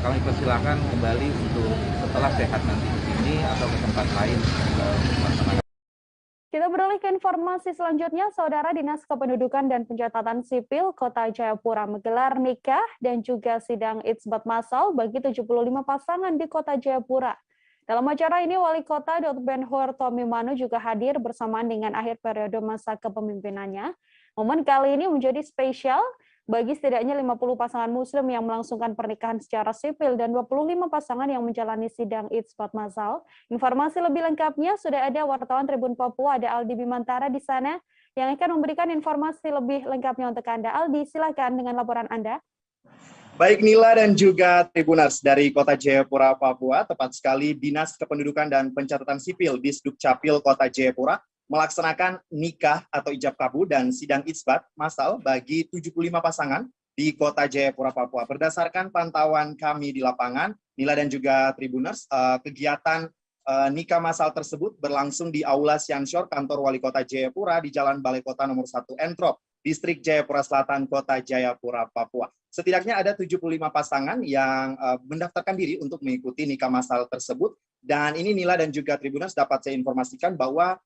kami persilakan kembali untuk setelah sehat nanti ke sini atau ke tempat lain melaksanakan.
Kita beralih ke informasi selanjutnya, Saudara. Dinas Kependudukan dan Pencatatan Sipil Kota Jayapura menggelar nikah dan juga sidang itsbat massal bagi 75 pasangan di Kota Jayapura. Dalam acara ini, Wali Kota Dr. Ben-Hur Tomimano juga hadir bersamaan dengan akhir periode masa kepemimpinannya. Momen kali ini menjadi spesial bagi setidaknya 50 pasangan muslim yang melangsungkan pernikahan secara sipil dan 25 pasangan yang menjalani sidang itsbat massal. Informasi lebih lengkapnya sudah ada wartawan Tribun Papua, ada Aldi Bimantara di sana yang akan memberikan informasi lebih lengkapnya untuk Anda. Aldi, silakan dengan laporan Anda.
Baik Nila dan juga Tribuners dari Kota Jayapura, Papua, tepat sekali Dinas Kependudukan dan Pencatatan Sipil Disdukcapil Kota Jayapura melaksanakan nikah atau ijab kabul dan sidang itsbat massal bagi 75 pasangan di Kota Jayapura, Papua. Berdasarkan pantauan kami di lapangan, Nila dan juga Tribuners, kegiatan nikah massal tersebut berlangsung di Aula Siansyor Kantor Wali Kota Jayapura di Jalan Balai Kota Nomor 1 Entrop, Distrik Jayapura Selatan, Kota Jayapura, Papua. Setidaknya ada 75 pasangan yang mendaftarkan diri untuk mengikuti nikah massal tersebut. Dan ini Nila dan juga Tribuners dapat saya informasikan bahwa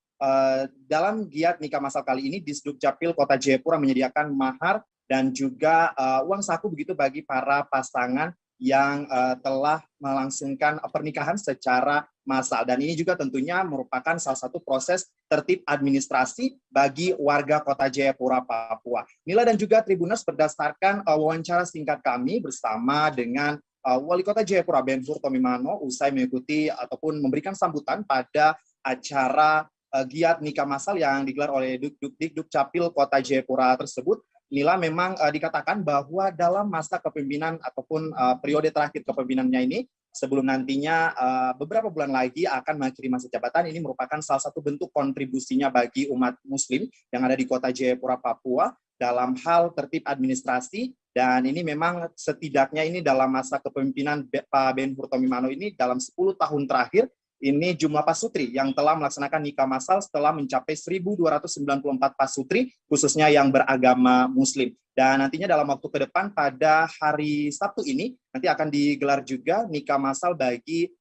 dalam giat nikah massal kali ini, Disdukcapil Kota Jayapura menyediakan mahar dan juga uang saku begitu bagi para pasangan yang telah melangsungkan pernikahan secara massal. Dan ini juga tentunya merupakan salah satu proses tertib administrasi bagi warga Kota Jayapura, Papua. Nila dan juga Tribuners, berdasarkan wawancara singkat kami bersama dengan Wali Kota Jayapura Ben-Hur Tomimano usai mengikuti ataupun memberikan sambutan pada acara giat nikah massal yang digelar oleh Disdukcapil Kota Jayapura tersebut, Nila memang dikatakan bahwa dalam masa kepemimpinan ataupun periode terakhir kepemimpinannya ini, sebelum nantinya beberapa bulan lagi akan mengakhiri masa jabatan, ini merupakan salah satu bentuk kontribusinya bagi umat muslim yang ada di Kota Jayapura, Papua dalam hal tertib administrasi. Dan ini memang setidaknya ini dalam masa kepemimpinan Pak Ben-Hur Tomimano ini dalam 10 tahun terakhir, ini jumlah pasutri yang telah melaksanakan nikah massal setelah mencapai 1.294 pasutri, khususnya yang beragama muslim. Dan nantinya dalam waktu ke depan pada hari Sabtu ini, nanti akan digelar juga nikah massal bagi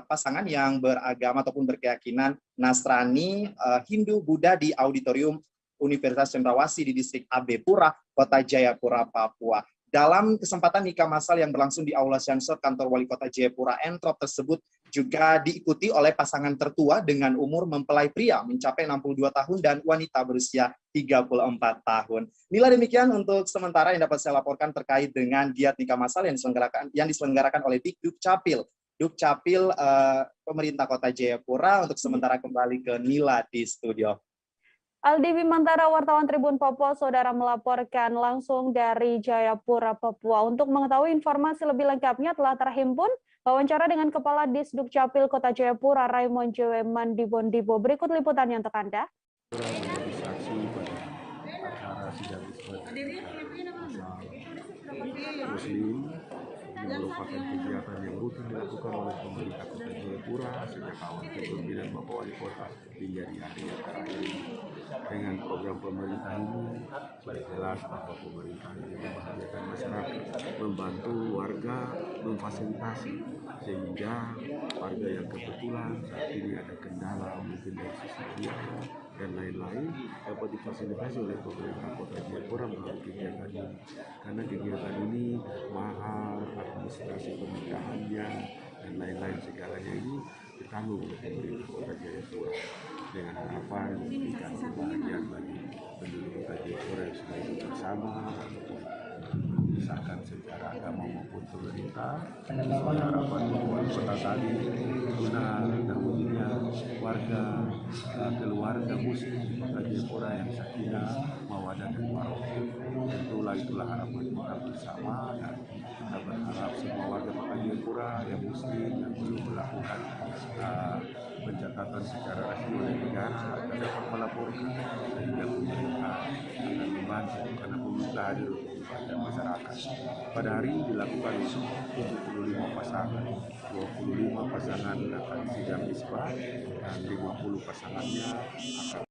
pasangan yang beragama ataupun berkeyakinan Nasrani, Hindu, Buddha di Auditorium Universitas Cendrawasih di Distrik AB Pura, Kota Jayapura, Papua. Dalam kesempatan nikah massal yang berlangsung di Aula Siansyor Kantor Wali Kota Jayapura Entrop tersebut juga diikuti oleh pasangan tertua dengan umur mempelai pria mencapai 62 tahun dan wanita berusia 34 tahun. Nila, demikian untuk sementara yang dapat saya laporkan terkait dengan giat nikah massal yang diselenggarakan oleh Dukcapil pemerintah Kota Jayapura. Untuk sementara kembali ke Nila di studio.
Aldi Bimantara, wartawan Tribun Papua, Saudara, melaporkan langsung dari Jayapura, Papua. Untuk mengetahui informasi lebih lengkapnya telah terhimpun wawancara dengan Kepala Disdukcapil Kota Jayapura, Raymond J. Mandibondibo. Berikut liputannya untuk Anda.
Muslim ini merupakan kegiatan yang rutin dilakukan oleh pemerintah Kota Jayapura sejak awal kepemimpinan Bapak Wali Kota hingga di akhir terakhir ini. Dengan program pemerintah ini sudah jelas bahwa pemerintah ini membahagiakan masyarakat, membantu warga, memfasilitasi sehingga warga yang kebetulan saat ini ada kendala mungkin dari sisi biaya dan lain-lain dapat difasilitasi oleh pemerintah Kota Jayapura melalui kegiatan ini. Karena kegiatan ini mahar, administrasi pernikahannya dan lain-lain segalanya ini ditanggung oleh pemerintah Kota Jayapura dengan harapan memberikan kebahagiaan bagi penduduk Kota Jayapura yang sudah hidup bersama ataupun misalkan secara agama maupun pemerintah. Harapan bahwa kota tadi guna terwujudnya warga keluarga muslim di Kota Jayapura yang sakinah, mawaddah dan warohmah. Itulah harapan kita bersama, dan kita berharap semua warga Kota Jayapura yang muslim yang belum melakukan pencatatan secara resmi oleh negara akan dapat melaporkan, sehingga pemerintah akan membantu karena pemerintah hadir untuk membantu masyarakat. Pada hari ini dilakukan 75 pasangan, 25 pasangan akan sidang isbat dan 50 pasangannya akan.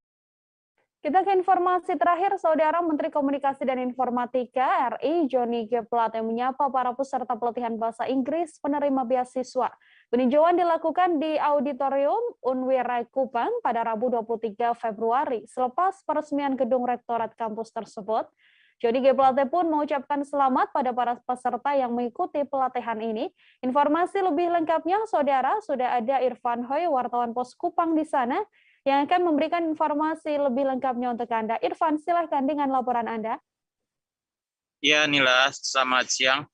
Kita ke informasi terakhir, Saudara. Menteri Komunikasi dan Informatika RI Johnny G. Plate menyapa para peserta pelatihan bahasa Inggris penerima beasiswa. Peninjauan dilakukan di Auditorium Unwira Kupang pada Rabu 23 Februari. Selepas peresmian gedung rektorat kampus tersebut, Johnny G. Plate pun mengucapkan selamat pada para peserta yang mengikuti pelatihan ini. Informasi lebih lengkapnya, Saudara, sudah ada Irfan Hoy, wartawan Pos Kupang di sana, yang akan memberikan informasi lebih lengkapnya untuk Anda. Irfan, silahkan dengan laporan Anda.
Ya, Nila, selamat siang.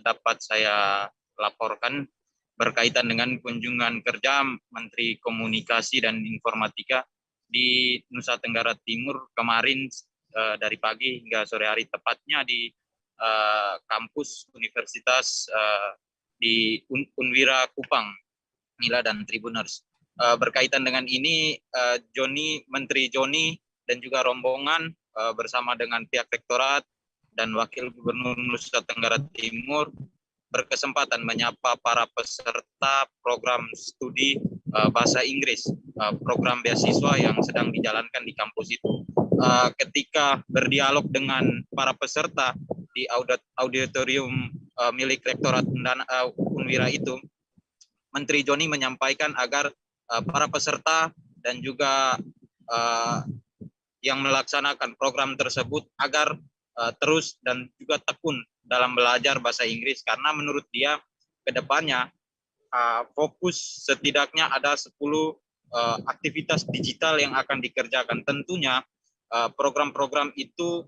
Dapat saya laporkan berkaitan dengan kunjungan kerja Menteri Komunikasi dan Informatika di Nusa Tenggara Timur kemarin dari pagi hingga sore hari, tepatnya di kampus Universitas di Unwira Kupang, Nila dan Tribuners. Berkaitan dengan ini, Menteri Johnny dan juga rombongan bersama dengan pihak rektorat dan Wakil Gubernur Nusa Tenggara Timur berkesempatan menyapa para peserta program studi bahasa Inggris, program beasiswa yang sedang dijalankan di kampus itu. Ketika berdialog dengan para peserta di auditorium milik rektorat Unwira itu, Menteri Johnny menyampaikan agar para peserta dan juga yang melaksanakan program tersebut agar terus dan juga tekun dalam belajar bahasa Inggris, karena menurut dia ke depannya fokus setidaknya ada 10 aktivitas digital yang akan dikerjakan. Tentunya program-program itu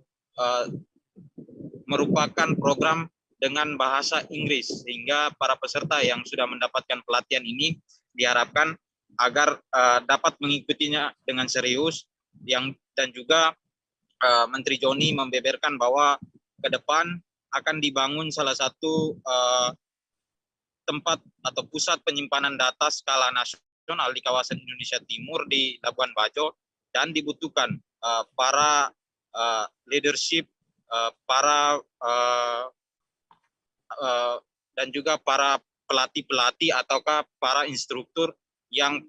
merupakan program dengan bahasa Inggris, sehingga para peserta yang sudah mendapatkan pelatihan ini diharapkan agar dapat mengikutinya dengan serius, dan juga Menteri Johnny membeberkan bahwa ke depan akan dibangun salah satu tempat atau pusat penyimpanan data skala nasional di kawasan Indonesia Timur di Labuan Bajo, dan dibutuhkan para leadership, dan juga para pelatih-pelatih ataukah para instruktur yang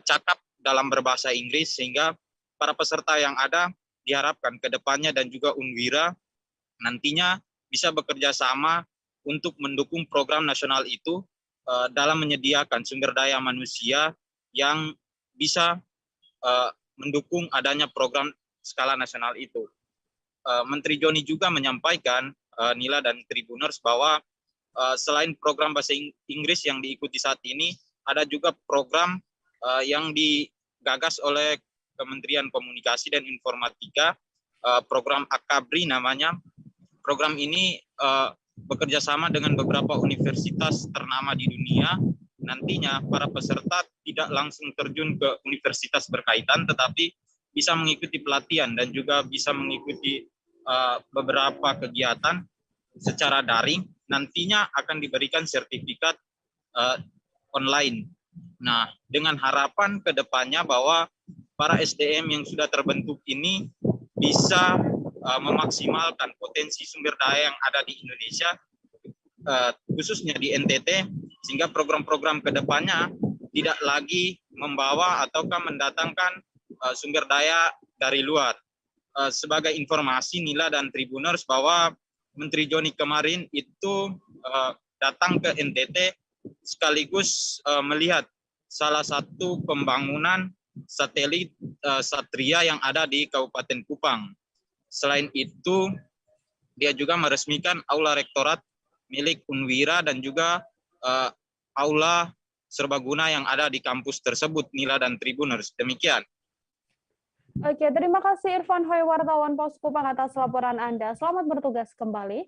cakap dalam berbahasa Inggris, sehingga para peserta yang ada diharapkan ke depannya dan juga Unwira nantinya bisa bekerja sama untuk mendukung program nasional itu dalam menyediakan sumber daya manusia yang bisa mendukung adanya program skala nasional itu. Menteri Johnny juga menyampaikan, Nila dan Tribuners, bahwa selain program bahasa Inggris yang diikuti saat ini, ada juga program yang digagas oleh Kementerian Komunikasi dan Informatika, program Akabri namanya. Program ini bekerja sama dengan beberapa universitas ternama di dunia. Nantinya para peserta tidak langsung terjun ke universitas berkaitan, tetapi bisa mengikuti pelatihan dan juga bisa mengikuti beberapa kegiatan secara daring. Nantinya akan diberikan sertifikat online. Nah, dengan harapan ke depannya bahwa para SDM yang sudah terbentuk ini bisa memaksimalkan potensi sumber daya yang ada di Indonesia, khususnya di NTT, sehingga program-program ke depannya tidak lagi membawa ataukah mendatangkan sumber daya dari luar. Sebagai informasi, Nila dan Tribuners, bahwa Menteri Johnny kemarin itu datang ke NTT sekaligus melihat salah satu pembangunan satelit Satria yang ada di Kabupaten Kupang. Selain itu, dia juga meresmikan aula rektorat milik Unwira dan juga aula serbaguna yang ada di kampus tersebut, Nila dan Tribuners. Demikian.
Oke, terima kasih Irfan Hoy, wartawan Pos Kupang, atas laporan Anda. Selamat bertugas kembali.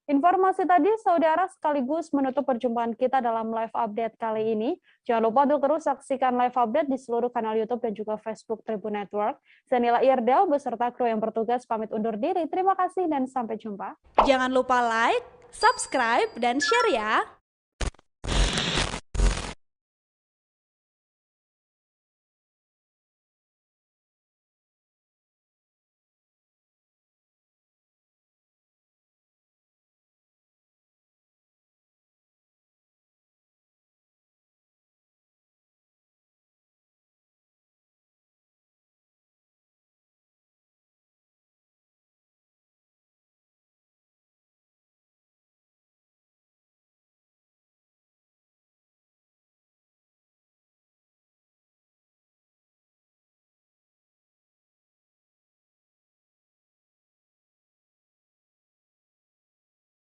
Informasi tadi, saudara, sekaligus menutup perjumpaan kita dalam live update kali ini. Jangan lupa untuk terus saksikan live update di seluruh kanal YouTube dan juga Facebook Tribun Network. Saya Nila Irdal beserta kru yang bertugas pamit undur diri. Terima kasih dan sampai jumpa.
Jangan lupa like, subscribe, dan share ya.